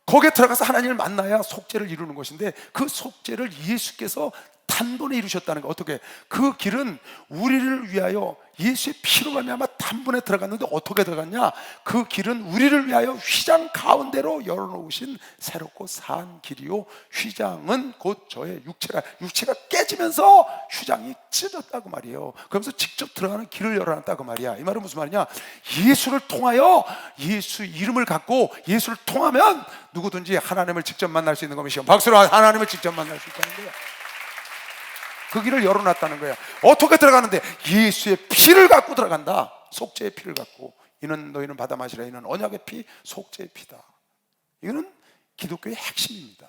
거기에 들어가서 하나님을 만나야 속죄를 이루는 것인데 그 속죄를 예수께서 단번에 이루셨다는 거. 어떻게? 그 길은 우리를 위하여 예수의 피로 말미암아 단번에 들어갔는데 어떻게 들어갔냐? 그 길은 우리를 위하여 휘장 가운데로 열어놓으신 새롭고 산 길이요, 휘장은 곧 저의 육체라. 육체가 깨지면서 휘장이 찢어졌다고 말이에요. 그러면서 직접 들어가는 길을 열어놨다고 말이야. 이 말은 무슨 말이냐? 예수를 통하여, 예수 이름을 갖고 예수를 통하면 누구든지 하나님을 직접 만날 수 있는 것이요, 박수로 하나님을 직접 만날 수 있다는 거야. 그 길을 열어놨다는 거야. 어떻게 들어가는데? 예수의 피를 갖고 들어간다. 속죄의 피를 갖고. 이는 너희는 받아 마시라. 이는 언약의 피, 속죄의 피다. 이거는 기독교의 핵심입니다.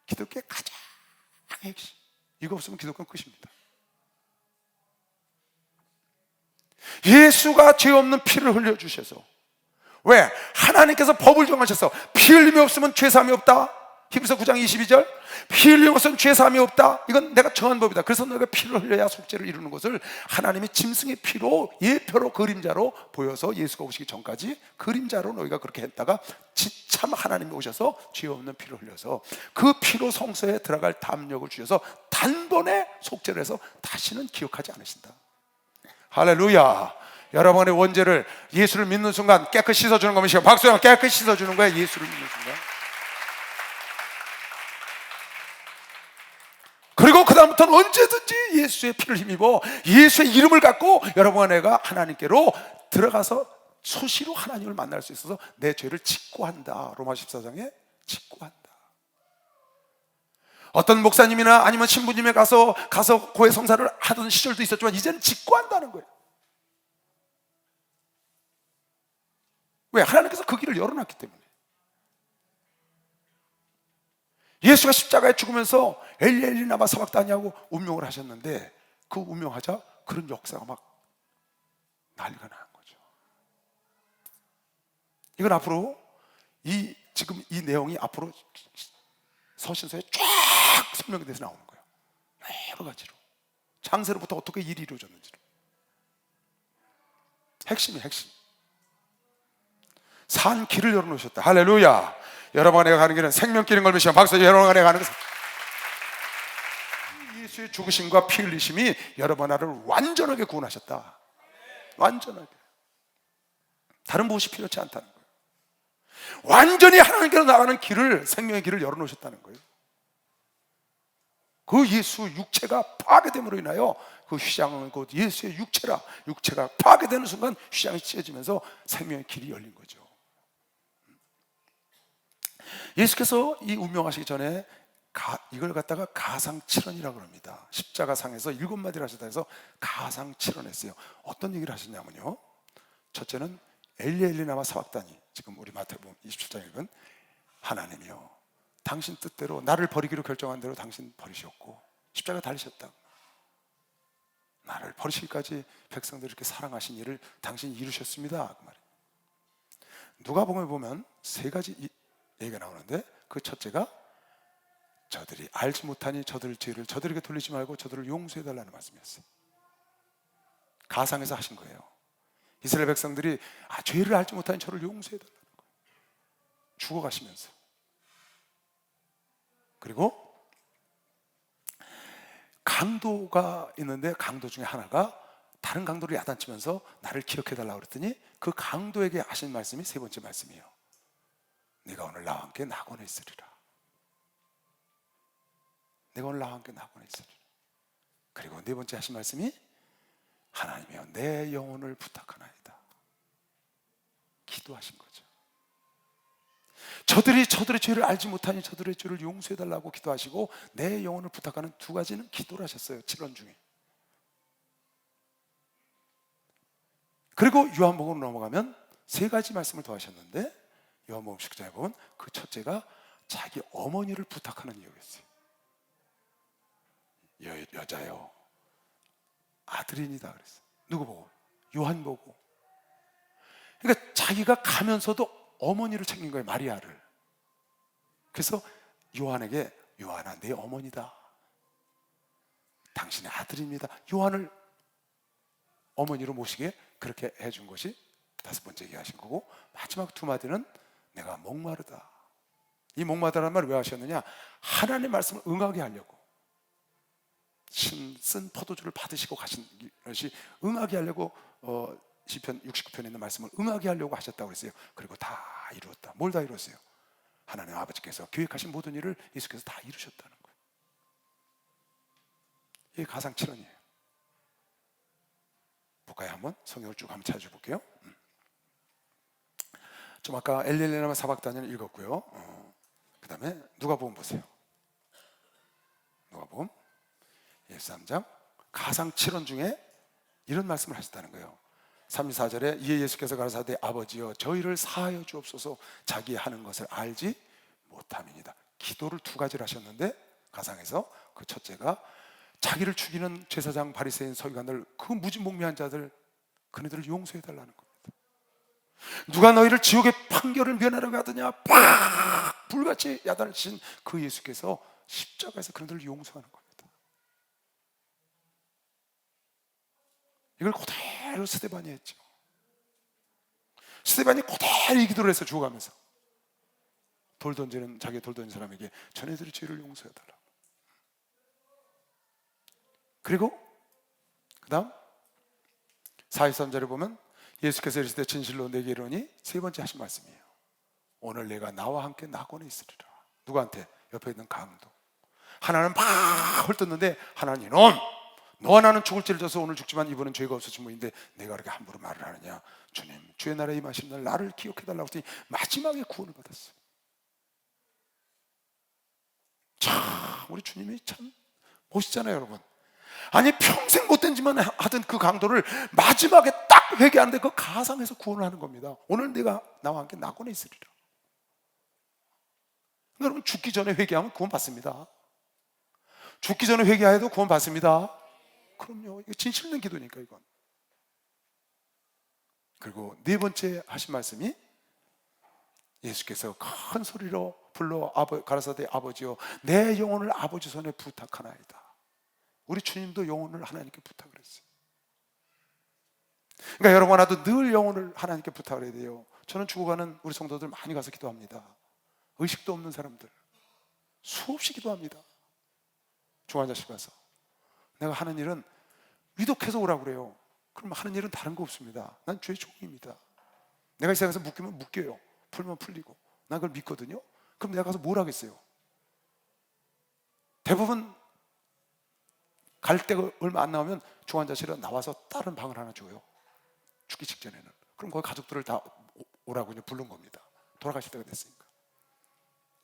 기독교의 가장 핵심. 이거 없으면 기독교는 끝입니다. 예수가 죄 없는 피를 흘려주셔서, 왜? 하나님께서 법을 정하셔서 피 흘림이 없으면 죄사함이 없다. 히브리서 9장 22절, 피 흘림 없으면 죄사함이 없다. 이건 내가 정한 법이다. 그래서 너희가 피를 흘려야 속죄를 이루는 것을 하나님이 짐승의 피로, 예표로, 그림자로 보여서 예수가 오시기 전까지 그림자로 너희가 그렇게 했다가 참 하나님이 오셔서 죄 없는 피를 흘려서 그 피로 성소에 들어갈 담력을 주셔서 단번에 속죄를 해서 다시는 기억하지 않으신다. 할렐루야. 여러분의 원죄를 예수를 믿는 순간 깨끗이 씻어주는 겁니다. 박수형, 깨끗이 씻어주는 거야. 예수를 믿는 순간. 그리고 그 다음부터는 언제든지 예수의 피를 힘입어 예수의 이름을 갖고 여러분과 내가 하나님께로 들어가서 수시로 하나님을 만날 수 있어서 내 죄를 직고한다. 로마 14장에 직고한다. 어떤 목사님이나 아니면 신부님에 가서 고해 성사를 하던 시절도 있었지만 이제는 직고한다는 거예요. 왜? 하나님께서 그 길을 열어놨기 때문에. 예수가 십자가에 죽으면서 엘리 엘리 라마 사박다니 하고 운명을 하셨는데, 그 운명하자 그런 역사가 막 난리가 나는 거죠. 이건 앞으로 지금 이 내용이 앞으로 서신서에 쫙 설명이 돼서 나오는 거예요. 여러 가지로 창세로부터 어떻게 일이 이루어졌는지로. 핵심이 핵심. 산 길을 열어놓으셨다. 할렐루야. 여러분 안에 가는 길은 생명길인 걸 믿으시면 박수. 여러분 안에 가는 것은 예수의 죽으심과 피 흘리심이 여러분 나를 완전하게 구원하셨다. 완전하게. 다른 무엇이 필요치 않다는 거예요. 완전히 하나님께로 나가는 길을, 생명의 길을 열어놓으셨다는 거예요. 그 예수 육체가 파괴됨으로 인하여 그 휘장은 곧 예수의 육체라. 육체가 파괴되는 순간 휘장이 찢어지면서 생명의 길이 열린 거죠. 예수께서 이 운명하시기 전에 이걸 갖다가 가상칠언이라고 합니다. 십자가상에서 7마디를 하셨다 해서 가상칠언했어요. 어떤 얘기를 하셨냐면요, 첫째는 엘리 엘리 라마 사박다니. 지금 우리 마태복음 27장 읽은 하나님이요, 당신 뜻대로 나를 버리기로 결정한 대로 당신 버리셨고 십자가 달리셨다. 나를 버리시기까지 백성들을 이렇게 사랑하신 일을 당신이 이루셨습니다. 그 말이에요. 누가복음에 보면 세 가지 얘기가 나오는데, 그 첫째가 저들이 알지 못하니 저들 죄를 저들에게 돌리지 말고 저들을 용서해달라는 말씀이었어요. 가상에서 하신 거예요. 이스라엘 백성들이 죄를 알지 못하니 저를 용서해달라는 거예요. 죽어가시면서. 그리고 강도가 있는데 강도 중에 하나가 다른 강도를 야단치면서 나를 기억해달라고 그랬더니 그 강도에게 하신 말씀이 세 번째 말씀이에요. 네가 오늘 나와 함께 낙원에 있으리라. 내가 오늘 나와 함께 낙원에 있으리라. 그리고 네 번째 하신 말씀이 하나님이여 내 영혼을 부탁하나이다. 기도하신 거죠. 저들이 저들의 죄를 알지 못하니 저들의 죄를 용서해달라고 기도하시고 내 영혼을 부탁하는 두 가지는 기도를 하셨어요. 7원 중에. 그리고 요한복음으로 넘어가면 세 가지 말씀을 더 하셨는데, 요한복음 10장에 보면 그 첫째가 자기 어머니를 부탁하는 이유였어요. 여자요 아들이니다 그랬어요. 누구 보고? 요한 보고. 그러니까 자기가 가면서도 어머니를 챙긴 거예요. 마리아를. 그래서 요한에게 요한아 내 어머니다, 당신의 아들입니다. 요한을 어머니로 모시게 그렇게 해준 것이 다섯 번째 얘기하신 거고, 마지막 두 마디는 내가 목마르다. 이 목마르다는 말을 왜 하셨느냐? 하나님의 말씀을 응하게 하려고. 쓴 포도주를 받으시고 가신 것이 응하게 하려고, 시편 69편에 있는 말씀을 응하게 하려고 하셨다고 그랬어요. 그리고 다 이루었다. 뭘 다 이루었어요? 하나님 아버지께서 계획하신 모든 일을 예수께서 다 이루셨다는 거예요. 이게 가상칠언이에요. 볼까요? 한번 성경을 쭉 한번 찾아줘 볼게요. 좀 아까 엘리엘레나 사박단을 읽었고요. 그 다음에 누가복음 보세요. 누가복음 13장 가상칠언 중에 이런 말씀을 하셨다는 거예요. 34절에 이에 예수께서 가라사대 아버지여 저희를 사하여 주옵소서 자기 하는 것을 알지 못함이니이다. 기도를 두 가지를 하셨는데 가상에서 그 첫째가 자기를 죽이는 제사장 바리새인 서기관들, 그 무진몽매한 자들, 그네들을 용서해 달라는 겁니다. 누가 너희를 지옥의 판결을 면하려고 하더냐, 팍 불같이 야단을 치신 그 예수께서 십자가에서 그네들을 용서하는 겁니다. 이걸 그대로 스데반이 했죠. 스데반이 그대로 이 기도를 해서 죽어가면서 자기 돌 던진 사람에게 자네들의 죄를 용서해달라. 그리고 그 다음 43절에 보면 예수께서 이르시되 진실로 내게 이르노니 세 번째 하신 말씀이에요. 오늘 내가 나와 함께 낙원에 있으리라. 누구한테? 옆에 있는 강도. 하나는 막 헐뜯는데 하나는 너와 나는 죽을 죄를 져서 오늘 죽지만 이번엔 죄가 없어진 분인데 내가 그렇게 함부로 말을 하느냐. 주님 주의 나라에 임하신 날 나를 기억해달라고 했더니 마지막에 구원을 받았어요. 참 우리 주님이 참 멋있잖아요 여러분. 아니 평생 못된 짓만 하던 그 강도를 마지막에 딱 회개하는데 그 가상에서 구원을 하는 겁니다. 오늘 내가 나와 함께 낙원에 있으리라. 여러분 죽기 전에 회개하면 구원 받습니다. 죽기 전에 회개해도 구원 받습니다. 그럼요. 이거 진실 있는 기도니까 이건. 그리고 네 번째 하신 말씀이 예수께서 큰 소리로 불러 가라사대 아버지여 내 영혼을 아버지 손에 부탁하나이다. 우리 주님도 영혼을 하나님께 부탁을 했어요. 그러니까 여러분 나도 늘 영혼을 하나님께 부탁을 해야 돼요. 저는 죽어가는 우리 성도들 많이 가서 기도합니다. 의식도 없는 사람들 수없이 기도합니다. 중환자실 가서 내가 하는 일은 위독해서 오라고 그래요. 그럼 하는 일은 다른 거 없습니다. 난 죄의 종입니다. 내가 이 세상에서 묶이면 묶여요. 풀면 풀리고 난 그걸 믿거든요. 그럼 내가 가서 뭘 하겠어요? 대부분 갈 때가 얼마 안 나오면 중환자실에 나와서 다른 방을 하나 줘요. 죽기 직전에는. 그럼 거기 가족들을 다 오라고 이제 부른 겁니다. 돌아가실 때가 됐으니까.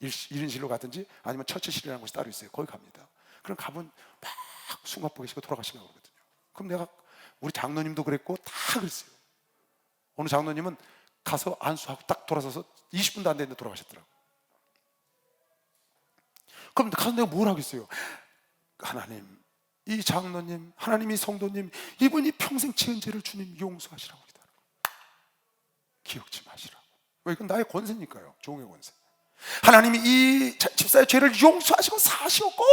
1인실로 가든지 아니면 처치실이라는 곳이 따로 있어요. 거기 갑니다. 그럼 가면 막 숨가쁘게 계시고 돌아가시려고 그러거든요. 그럼 내가 우리 장로님도 그랬고 다 그랬어요. 어느 장로님은 가서 안수하고 딱 돌아서서 20분도 안 됐는데 돌아가셨더라고요. 그럼 가서 내가 뭘 하겠어요? 하나님, 이 장로님, 하나님 이 성도님, 이분이 평생 지은 죄를 주님 용서하시라고 기도하는 거예요. 기억지 마시라고. 왜? 이건 나의 권세니까요. 종의 권세. 하나님이 이 집사의 죄를 용서하시고 사시었고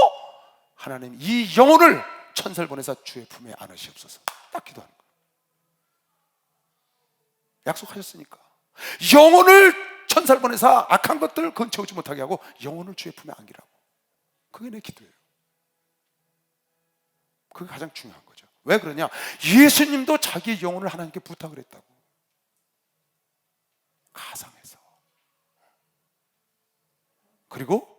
하나님 이 영혼을 천사를 보내사 주의 품에 안으시옵소서. 딱 기도하는 거예요. 약속하셨으니까 영혼을 천사를 보내사 악한 것들 근처 오지 못하게 하고 영혼을 주의 품에 안기라고. 그게 내 기도예요. 그게 가장 중요한 거죠. 왜 그러냐? 예수님도 자기 영혼을 하나님께 부탁을 했다고. 가상에서. 그리고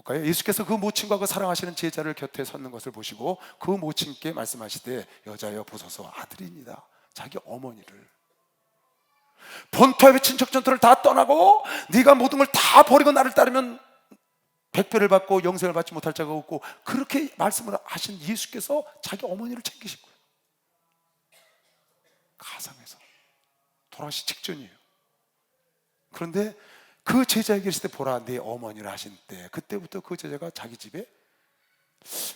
볼까요? 예수께서 그 모친과 그 사랑하시는 제자를 곁에 섰는 것을 보시고 그 모친께 말씀하시되 여자여 보소서 아들입니다. 자기 어머니를 본토의 친척 전토를 다 떠나고 네가 모든 걸 다 버리고 나를 따르면 백배를 받고 영생을 받지 못할 자가 없고 그렇게 말씀을 하신 예수께서 자기 어머니를 챙기신 거예요. 가상에서 돌아가시 직전이에요. 그런데 그 제자에게 계실 때 보라 내 어머니를 하신 때 그때부터 그 제자가 자기 집에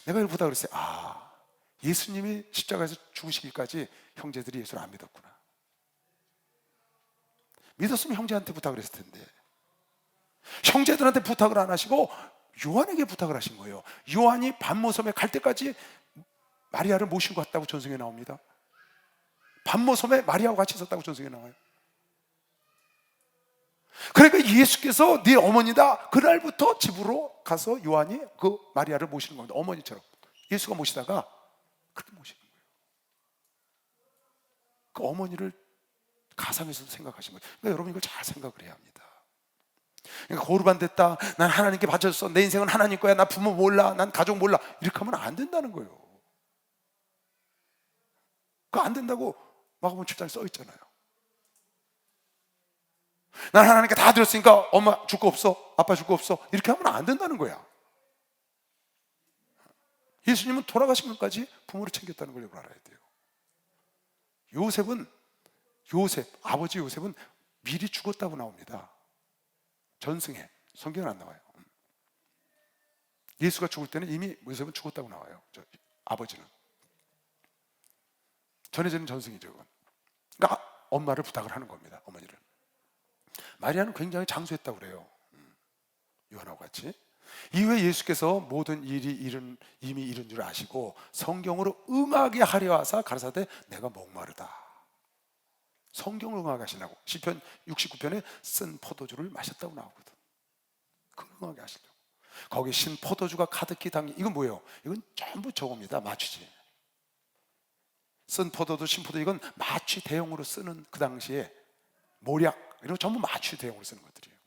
내가 이걸 보다 그랬어요. 아, 예수님이 십자가에서 죽으시기까지 형제들이 예수를 안 믿었구나. 믿었으면 형제한테 부탁을 했을 텐데 형제들한테 부탁을 안 하시고 요한에게 부탁을 하신 거예요. 요한이 반모섬에 갈 때까지 마리아를 모시고 갔다고 전성에 나옵니다. 반모섬에 마리아와 같이 있었다고 전성에 나와요. 그러니까 예수께서 네 어머니다. 그날부터 집으로 가서 요한이 그 마리아를 모시는 겁니다. 어머니처럼 예수가 모시다가 그렇게 모시는 거예요. 그 어머니를 가상에서도 생각하신 거예요. 그러니까 여러분 이걸 잘 생각을 해야 합니다. 그러니까 고르반 됐다, 난 하나님께 바쳤어, 내 인생은 하나님 거야, 나 부모 몰라, 난 가족 몰라, 이렇게 하면 안 된다는 거예요. 그거 안 된다고 마가복음 7장에 써 있잖아요. 난 하나님께 다 드렸으니까 엄마 줄 거 없어, 아빠 줄 거 없어, 이렇게 하면 안 된다는 거야. 예수님은 돌아가신 것까지 부모를 챙겼다는 걸 알아야 돼요. 아버지 요셉은 미리 죽었다고 나옵니다. 전승해. 성경은 안 나와요. 예수가 죽을 때는 이미 요셉은 죽었다고 나와요. 아버지는. 전해지는 전승이죠. 그러니까 엄마를 부탁을 하는 겁니다. 어머니를. 마리아는 굉장히 장수했다고 그래요. 요한하고 같이. 이후에 예수께서 모든 일이 이미 이른 줄 아시고 성경으로 응하게 하려 하사 가라사대 내가 목마르다. 성경을 응하게 하시려고. 시편 69편에 쓴 포도주를 마셨다고 나오거든. 그걸 응하게 하시려고. 거기 신 포도주가 가득히 담긴, 이건 뭐예요? 이건 전부 저겁니다. 마취지. 쓴 포도주, 신포도, 이건 마취 대용으로 쓰는, 그 당시에 모략 이런 거 전부 마취 대용으로 쓰는 것들이에요.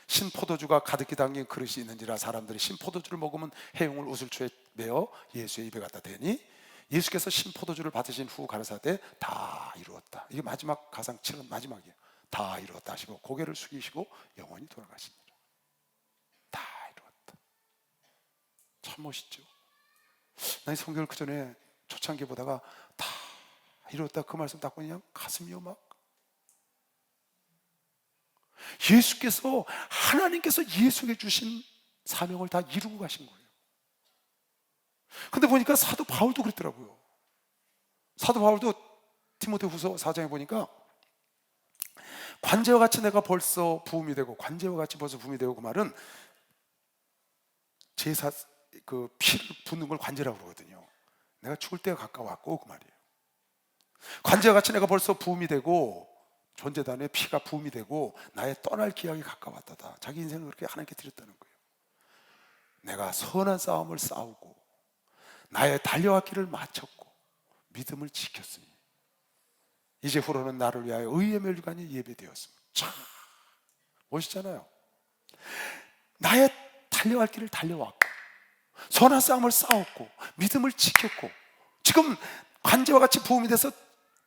신포도주가 가득히 담긴 그릇이 있는지라 사람들이 신포도주를 먹으면 해용을 우슬초에 메어 예수의 입에 갖다 대니 예수께서 신포도주를 받으신 후 가라사대 다 이루었다. 이게 마지막 가상 7은 마지막이에요. 다 이루었다 하시고 고개를 숙이시고 영원히 돌아가시니라. 다 이루었다. 참 멋있죠. 나 이 성경을 그 전에 초창기 보다가 다 이루었다 그 말씀 딱 보니 그냥 가슴이요 막. 예수께서, 하나님께서 예수에게 주신 사명을 다 이루고 가신 거예요. 근데 보니까 사도 바울도 그랬더라고요. 사도 바울도 디모데후서 4장에 보니까 관제와 같이 내가 벌써 부음이 되고, 관제와 같이 벌써 부음이 되고, 그 말은 제사 그 피를 붓는 걸 관제라고 그러거든요. 내가 죽을 때가 가까웠고 그 말이에요. 관제와 같이 내가 벌써 부음이 되고 전제단에 피가 부음이 되고 나의 떠날 기약이 가까웠다. 자기 인생을 그렇게 하나님께 드렸다는 거예요. 내가 선한 싸움을 싸우고 나의 달려갈 길을 마쳤고 믿음을 지켰으니 이제 후로는 나를 위하여 의의 멸관이 예배되었습니다. 참 멋있잖아요. 나의 달려갈 길을 달려왔고 선한 싸움을 싸웠고 믿음을 지켰고, 지금 관제와 같이 부음이 돼서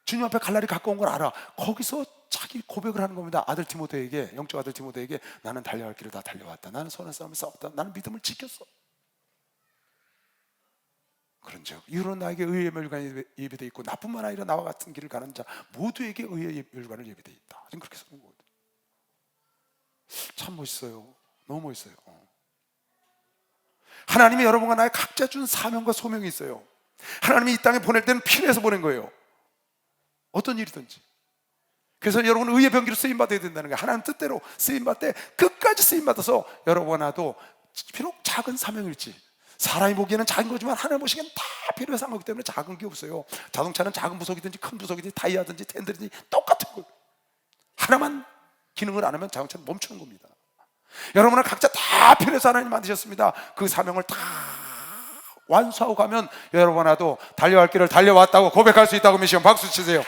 주님 앞에 갈 날이 가까운 걸 알아. 거기서 자기 고백을 하는 겁니다. 아들 디모데에게, 영적 아들 디모데에게, 나는 달려갈 길을 다 달려왔다. 나는 선한 싸움을 싸웠다. 나는 믿음을 지켰어. 그런즉 이후로 나에게 의의 멸관이 예비되어 있고 나뿐만 아니라 나와 같은 길을 가는 자 모두에게 의의 멸관을 예비되어 있다. 지금 그렇게 쓰는 거거든요. 참 멋있어요. 너무 멋있어요. 하나님이 여러분과 나의 각자 준 사명과 소명이 있어요. 하나님이 이 땅에 보낼 때는 필요해서 보낸 거예요. 어떤 일이든지. 그래서 여러분은 의의 병기로 쓰임받아야 된다는 거예요. 하나님 뜻대로 쓰임받되 끝까지 쓰임받아서 여러분과 나도 비록 작은 사명일지, 사람이 보기에는 작은 거지만 하나님 보시기에는 다 필요해서 한 거기 때문에 작은 게 없어요. 자동차는 작은 부속이든지 큰 부속이든지 타이어든지 텐들든지 똑같은 거예요. 하나만 기능을 안 하면 자동차는 멈추는 겁니다. 여러분은 각자 다 필요해서 하나님 만드셨습니다. 그 사명을 다 완수하고 가면 여러분 나도 달려갈 길을 달려왔다고 고백할 수 있다고 믿으시면 박수 치세요.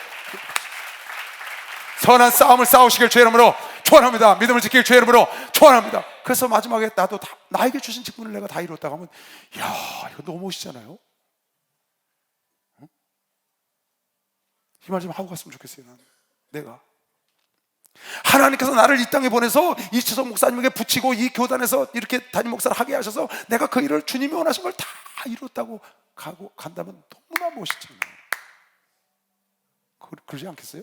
선한 싸움을 싸우시길 주의 이름으로 축원합니다. 믿음을 지킬 주의 이름으로 축원합니다. 그래서 마지막에 나도 나에게 주신 직분을 내가 다 이뤘다고 하면, 이야, 이거 너무 멋있잖아요. 응? 이 말 좀 하고 갔으면 좋겠어요. 내가 하나님께서 나를 이 땅에 보내서 이치성 목사님에게 붙이고 이 교단에서 이렇게 담임 목사를 하게 하셔서 내가 그 일을 주님이 원하신 걸 다 이뤘다고 간다면 너무나 멋있잖아요. 그러지 않겠어요?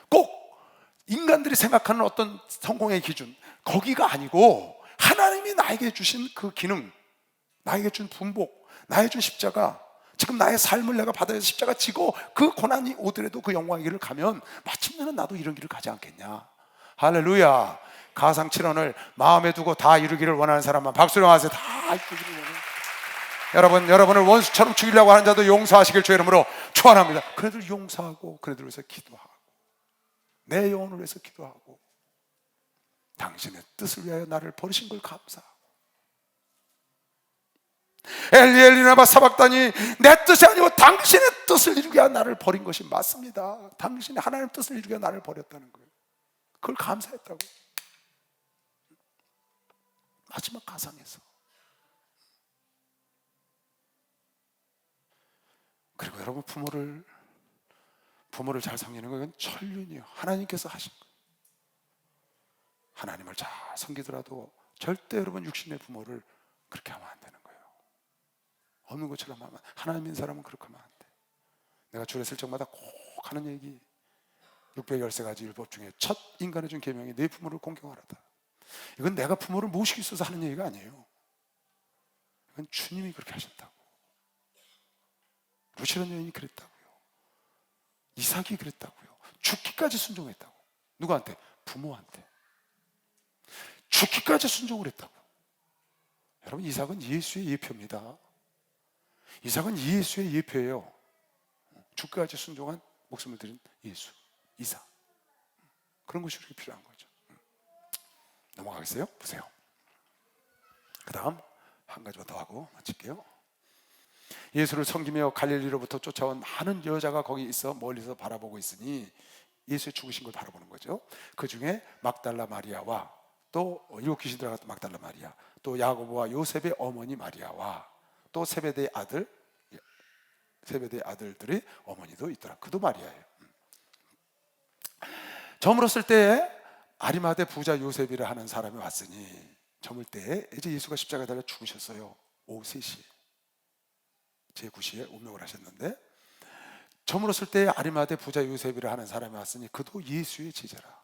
꼭 인간들이 생각하는 어떤 성공의 기준, 거기가 아니고 하나님이 나에게 주신 그 기능, 나에게 준 분복, 나에게 준 십자가, 지금 나의 삶을 내가 받아야 십자가 지고 그 고난이 오더라도 그 영광의 길을 가면 마침내는 나도 이런 길을 가지 않겠냐. 할렐루야. 가상 7원을 마음에 두고 다 이루기를 원하는 사람만 박수로 하세요. 다 이루기를 원해요. 여러분을 원수처럼 죽이려고 하는 자도 용서하시길 주의 이름으로 축원합니다. 그래도 용서하고 그래도 위해서 기도하고 내 영혼을 위해서 기도하고 당신의 뜻을 위하여 나를 버리신 걸 감사하고 엘리 엘리 라마 사박다니 내 뜻이 아니고 당신의 뜻을 이루기 위하여 나를 버린 것이 맞습니다. 당신이 하나님의 뜻을 이루기 위하여 나를 버렸다는 거예요. 그걸 감사했다고. 마지막 가상에서. 그리고 여러분 부모를 잘 섬기는 건 천륜이요. 하나님께서 하신 거예요. 하나님을 잘 섬기더라도 절대 여러분 육신의 부모를 그렇게 하면 안 되는 거예요. 없는 것처럼 하면, 하나님 믿는 사람은 그렇게 하면 안 돼. 내가 주례 쓸 적마다 꼭 하는 얘기, 613가지 율법 중에 첫 인간의 준 계명이 내 부모를 공경하라다. 이건 내가 부모를 모시기 있어서 하는 얘기가 아니에요. 이건 주님이 그렇게 하셨다고. 루시란 여인이 그랬다고요. 이삭이 그랬다고요. 죽기까지 순종했다고. 누구한테? 부모한테. 죽기까지 순종을 했다고. 여러분, 이삭은 예수의 예표입니다. 이삭은 예수의 예표예요. 죽기까지 순종한 목숨을 드린 예수, 이삭. 그런 것이 우리에게 필요한 거죠. 넘어가겠어요? 보세요. 그 다음 한 가지만 더 하고 마칠게요. 예수를 섬기며 갈릴리로부터 쫓아온 많은 여자가 거기 있어 멀리서 바라보고 있으니 예수의 죽으신 걸 바라보는 거죠. 그 중에 막달라 마리아와 또 일곱 귀신 들어갔던 막달라 마리아, 또 야고보와 요셉의 어머니 마리아와 또 세베대의 아들들의 어머니도 있더라. 그도 마리아예요. 저물었을 때에 아리마대 부자 요셉이라 하는 사람이 왔으니, 저물 때에 이제 예수가 십자가에 달려 죽으셨어요. 오후 3시 제9시에 운명을 하셨는데, 저물었을 때에 아리마대 부자 요셉이라 하는 사람이 왔으니 그도 예수의 제자라.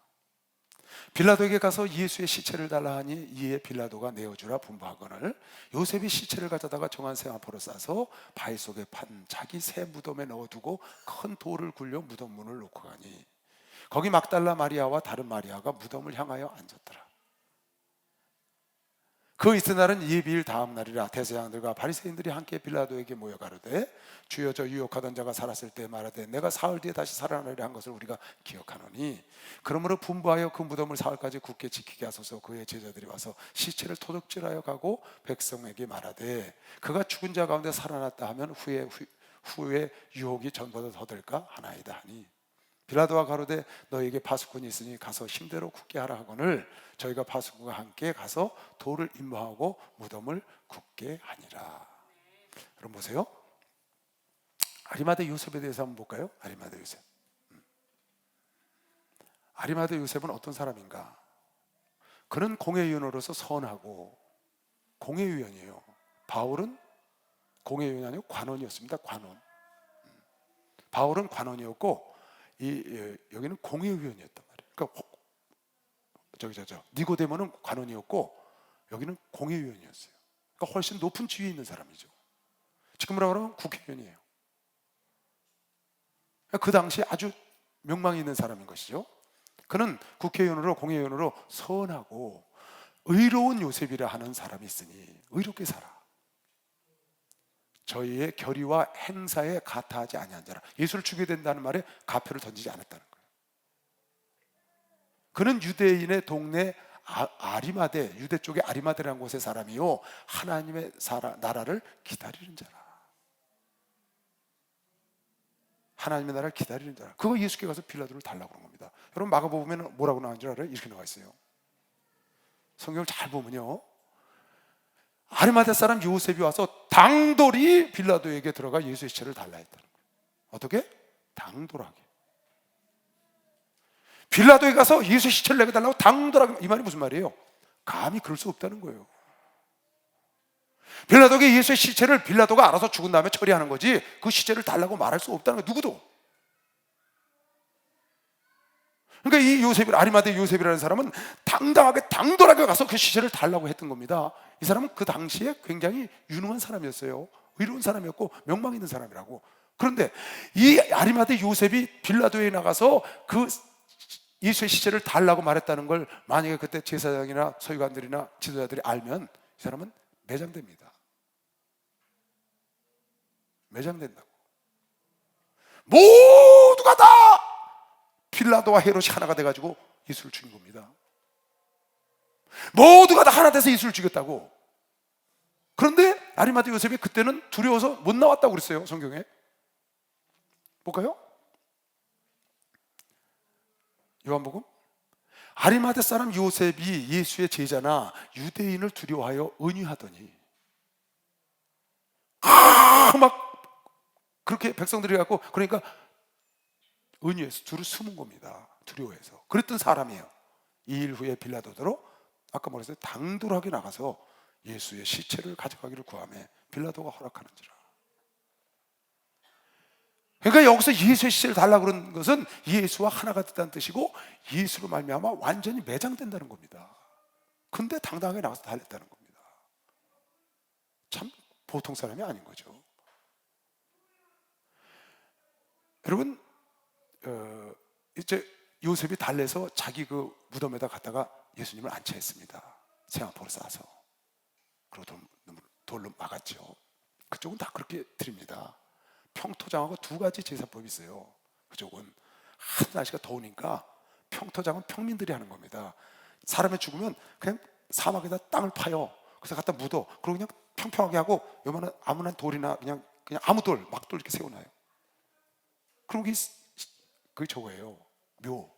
빌라도에게 가서 예수의 시체를 달라 하니 이에 빌라도가 내어주라 분부하거늘 요셉이 시체를 가져다가 정한 세마포로 싸서 바위 속에 판 자기 새 무덤에 넣어두고 큰 돌을 굴려 무덤 문을 놓고 가니 거기 막달라 마리아와 다른 마리아가 무덤을 향하여 앉았더라. 그 이튿날은 예비일 다음 날이라 대제사장들과 바리새인들이 함께 빌라도에게 모여 가로되 주여 저 유혹하던 자가 살았을 때 말하되 내가 사흘 뒤에 다시 살아나리라 한 것을 우리가 기억하노니 그러므로 분부하여 그 무덤을 사흘까지 굳게 지키게 하소서. 그의 제자들이 와서 시체를 토독질하여 가고 백성에게 말하되 그가 죽은 자 가운데 살아났다 하면 후에 유혹이 전보다 더 될까 하나이다 하니 빌라도가 가로되 너에게 파수꾼이 있으니 가서 힘대로 굳게 하라 하거늘 저희가 파수꾼과 함께 가서 돌을 임무하고 무덤을 굳게 하니라. 그럼 보세요. 아리마대 요셉에 대해서 한번 볼까요? 아리마대 요셉. 아리마대 요셉은 어떤 사람인가? 그는 공회의원으로서 선하고, 공회의원이에요. 바울은 공회의원이 아니고 관원이었습니다. 관원. 바울은 관원이었고 여기는 공회의원이었단 말이에요. 그러니까 니고데모는 관원이었고 여기는 공회의원이었어요. 그러니까 훨씬 높은 지위에 있는 사람이죠. 지금으로 하면 국회의원이에요. 그 당시에 아주 명망이 있는 사람인 것이죠. 그는 국회의원으로 공회의원으로 선하고 의로운 요셉이라 하는 사람이 있으니 의롭게 살아. 저희의 결의와 행사에 가타하지 아니한 자라. 예수를 죽여야 된다는 말에 가표를 던지지 않았다는 거예요. 그는 유대인의 동네 아리마대, 유대 쪽의 아리마대라는 곳의 사람이요 하나님의 나라를 기다리는 자라. 하나님의 나라를 기다리는 자라. 그거 예수께 가서 빌라도를 달라고 그런 겁니다. 여러분 마가복음에는 뭐라고 나온 줄 알아요? 이렇게 나와 있어요. 성경을 잘 보면요, 아리마대 사람 요셉이 와서 당돌이 빌라도에게 들어가 예수의 시체를 달라 했다는 거예요. 어떻게? 당돌하게. 빌라도에 가서 예수의 시체를 내게 달라고 당돌하게. 이 말이 무슨 말이에요? 감히 그럴 수 없다는 거예요. 빌라도에게 예수의 시체를 빌라도가 알아서 죽은 다음에 처리하는 거지 그 시체를 달라고 말할 수 없다는 거예요. 누구도. 그러니까 이 요셉, 아리마대 요셉이라는 사람은 당당하게 당돌하게 가서 그 시체를 달라고 했던 겁니다. 이 사람은 그 당시에 굉장히 유능한 사람이었어요. 의로운 사람이었고 명망 있는 사람이라고. 그런데 이 아리마대 요셉이 빌라도에 나가서 그 예수의 시체를 달라고 말했다는 걸 만약에 그때 제사장이나 서기관들이나 지도자들이 알면 이 사람은 매장됩니다. 매장된다고. 모두가 다 빌라도와 헤롯이 하나가 돼가지고 예수를 죽인 겁니다. 모두가 다 하나 돼서 예수를 죽였다고. 그런데 아리마대 요셉이 그때는 두려워서 못 나왔다고 그랬어요. 성경에 볼까요? 요한복음. 아리마대 사람 요셉이 예수의 제자나 유대인을 두려워하여 은유하더니 막 그렇게 백성들이 갖고, 그러니까 은유해서 둘을 숨은 겁니다. 두려워해서. 그랬던 사람이에요. 2일 후에 빌라도로 아까 말했어요. 당돌하게 나가서 예수의 시체를 가져가기를 구하매 빌라도가 허락하는지라. 그러니까 여기서 예수의 시체를 달라고 그런 것은 예수와 하나가 됐다는 뜻이고, 예수로 말미암아 완전히 매장된다는 겁니다. 근데 당당하게 나가서 달랬다는 겁니다. 참 보통 사람이 아닌 거죠. 여러분, 이제 요셉이 달래서 자기 그 무덤에다 갖다가 예수님을 안치했습니다. 세마포를 싸서. 그리고 돌로 막았죠. 그쪽은 다 그렇게 드립니다. 평토장하고 두 가지 제사법이 있어요. 그쪽은 하도 날씨가 더우니까 평토장은 평민들이 하는 겁니다. 사람이 죽으면 그냥 사막에다 땅을 파요. 그래서 갖다 묻어. 그리고 그냥 평평하게 하고 요만한 아무나 돌이나 그냥 아무 돌, 막돌 이렇게 세워놔요. 그럼 그게 저거예요. 묘.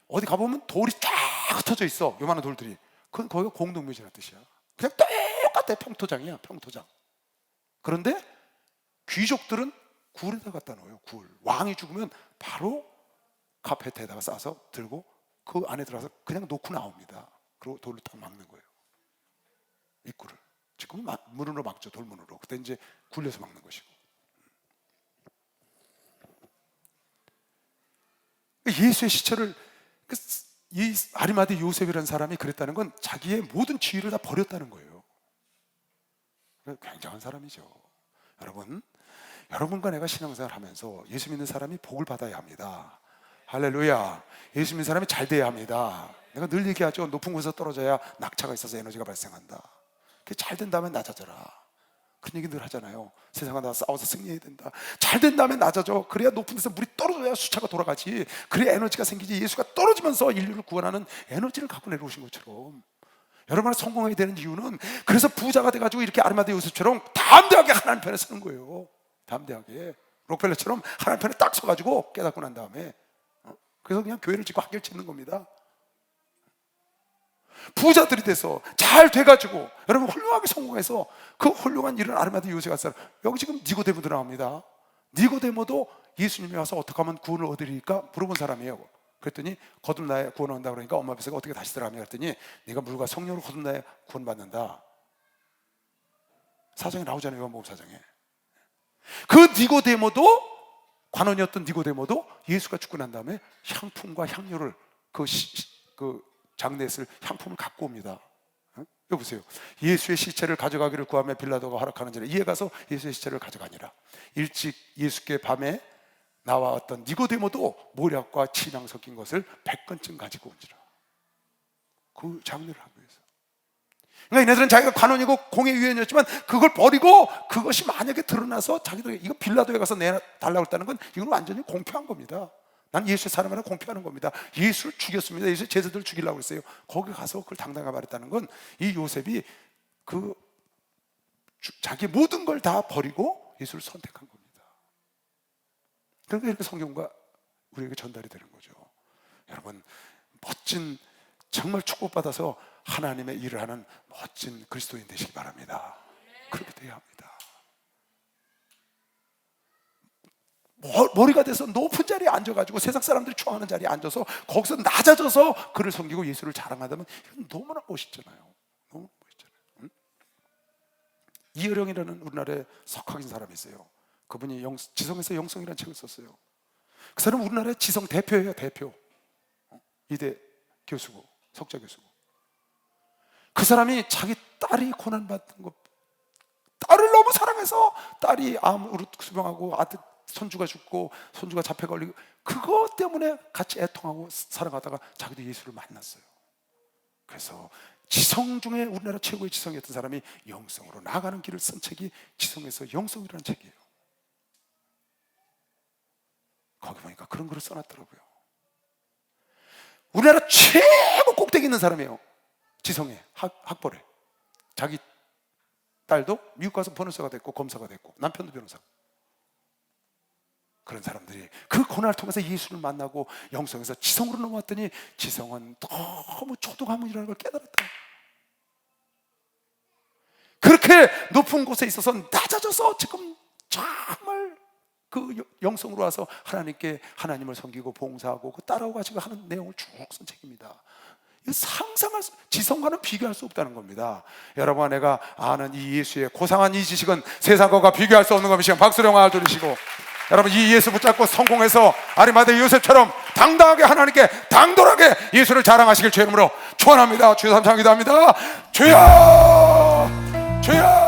어디 가보면 돌이 쫙 흩어져 있어. 요만한 돌들이. 그건 거기가 공동묘지라는 뜻이야. 그냥 똑같아. 평토장이야. 평토장. 그런데 귀족들은 굴에다 갖다 놓아요. 굴. 왕이 죽으면 바로 카페트에다가 싸서 들고 그 안에 들어가서 그냥 놓고 나옵니다. 그리고 돌로 딱 막는 거예요. 입구를. 지금은 문으로 막죠. 돌문으로. 그때 이제 굴려서 막는 것이고. 예수의 시체를, 이 아리마대 요셉이라는 사람이 그랬다는 건 자기의 모든 지위를 다 버렸다는 거예요. 굉장한 사람이죠. 여러분과 내가 신앙생활을 하면서 예수 믿는 사람이 복을 받아야 합니다. 할렐루야. 예수 믿는 사람이 잘 돼야 합니다. 내가 늘 얘기하죠. 높은 곳에서 떨어져야 낙차가 있어서 에너지가 발생한다. 그게 잘 된 다음에 낮아져라. 그런 얘기 늘 하잖아요. 세상과 나 싸워서 승리해야 된다. 잘 된 다음에 낮아져. 그래야 높은 데서 물이 떨어져야 수차가 돌아가지. 그래야 에너지가 생기지. 예수가 떨어지면서 인류를 구원하는 에너지를 갖고 내려오신 것처럼 여러분이 성공해야 되는 이유는, 그래서 부자가 돼가지고 이렇게 아리마대 요셉처럼 담대하게 하나님 편에 서는 거예요. 담대하게 록펠러처럼 하나님 편에 딱 서가지고 깨닫고 난 다음에 그래서 그냥 교회를 짓고 학교를 짓는 겁니다. 부자들이 돼서 잘 돼가지고 여러분 훌륭하게 성공해서 그 훌륭한 일을 아리마대 요셉 할 사람, 여기 지금 니고데모도 나옵니다. 니고데모도 예수님이 와서 어떻게 하면 구원을 얻으리까 물어본 사람이에요. 그랬더니 거듭나야 구원 얻는다 그러니까 엄마 뱃속에 어떻게 다시 들어가냐 그랬더니 네가 물과 성령으로 거듭나야 구원 받는다. 사정에 나오잖아요. 요한복음 사정에. 그 니고데모도, 관원이었던 니고데모도 예수가 죽고 난 다음에 향품과 향료를 그 장내에 향품을 갖고 옵니다. 여기 보세요. 예수의 시체를 가져가기를 구하며 빌라도가 허락하는지라. 이에 가서 예수의 시체를 가져가니라. 일찍 예수께 밤에 나와왔던 니고데모도 모략과 침향 섞인 것을 100건쯤 가지고 온지라. 그 장례를 하기 위해서. 그러니까 얘네들은 자기가 관원이고 공의 유언이었지만 그걸 버리고, 그것이 만약에 드러나서 자기들 이거 빌라도에 가서 내달라고 했다는 건 이건 완전히 공표한 겁니다. 난 예수의 사람이라 공표하는 겁니다. 예수를 죽였습니다. 예수의 제자들을 죽이려고 했어요. 거기 가서 그걸 당당하게 말했다는 건 이 요셉이 자기 모든 걸 다 버리고 예수를 선택한 겁니다. 그러니까 이렇게 성경과 우리에게 전달이 되는 거죠. 여러분, 멋진, 정말 축복받아서 하나님의 일을 하는 멋진 그리스도인 되시기 바랍니다. 그렇게 돼야 합니다. 머리가 돼서 높은 자리에 앉아가지고 세상 사람들이 좋아하는 자리에 앉아서 거기서 낮아져서 그를 섬기고 예수를 자랑한다면 이건 너무나 멋있잖아요. 너무 멋있잖아요. 응? 이어령이라는 우리나라에 석학인 사람이 있어요. 그분이 지성에서 영성이라는 책을 썼어요. 그 사람은 우리나라의 지성 대표예요. 대표. 이대 교수고 석자 교수고. 그 사람이 자기 딸이 고난받는 거, 딸을 너무 사랑해서 딸이 암으로 수병하고 아들 손주가 죽고 손주가 잡혀 걸리고 그것 때문에 같이 애통하고 살아가다가 자기도 예수를 만났어요. 그래서 지성 중에 우리나라 최고의 지성이었던 사람이 영성으로 나아가는 길을 쓴 책이 지성에서 영성이라는 책이에요. 거기 보니까 그런 글을 써놨더라고요. 우리나라 최고 꼭대기 있는 사람이에요. 지성에, 학벌에. 자기 딸도 미국 가서 변호사가 됐고 검사가 됐고 남편도 변호사. 그런 사람들이 그 고난을 통해서 예수를 만나고 영성에서 지성으로 넘어왔더니 지성은 너무 초등학문이라는 걸 깨달았다. 그렇게 높은 곳에 있어서 낮아져서 지금 정말 그 영성으로 와서 하나님께 하나님을 섬기고 봉사하고 그 따라오고 가지고 하는 내용을 쭉 쓴 책입니다. 상상할 수, 지성과는 비교할 수 없다는 겁니다. 여러분, 내가 아는 이 예수의 고상한 이 지식은 세상과 비교할 수 없는 겁니다. 박수로 영광을 돌리시고, 여러분, 이 예수 붙잡고 성공해서 아리마대 요셉처럼 당당하게 하나님께 당돌하게 예수를 자랑하시길 주의 이름으로 축원합니다. 주여 삼창 기도합니다. 주여, 주여.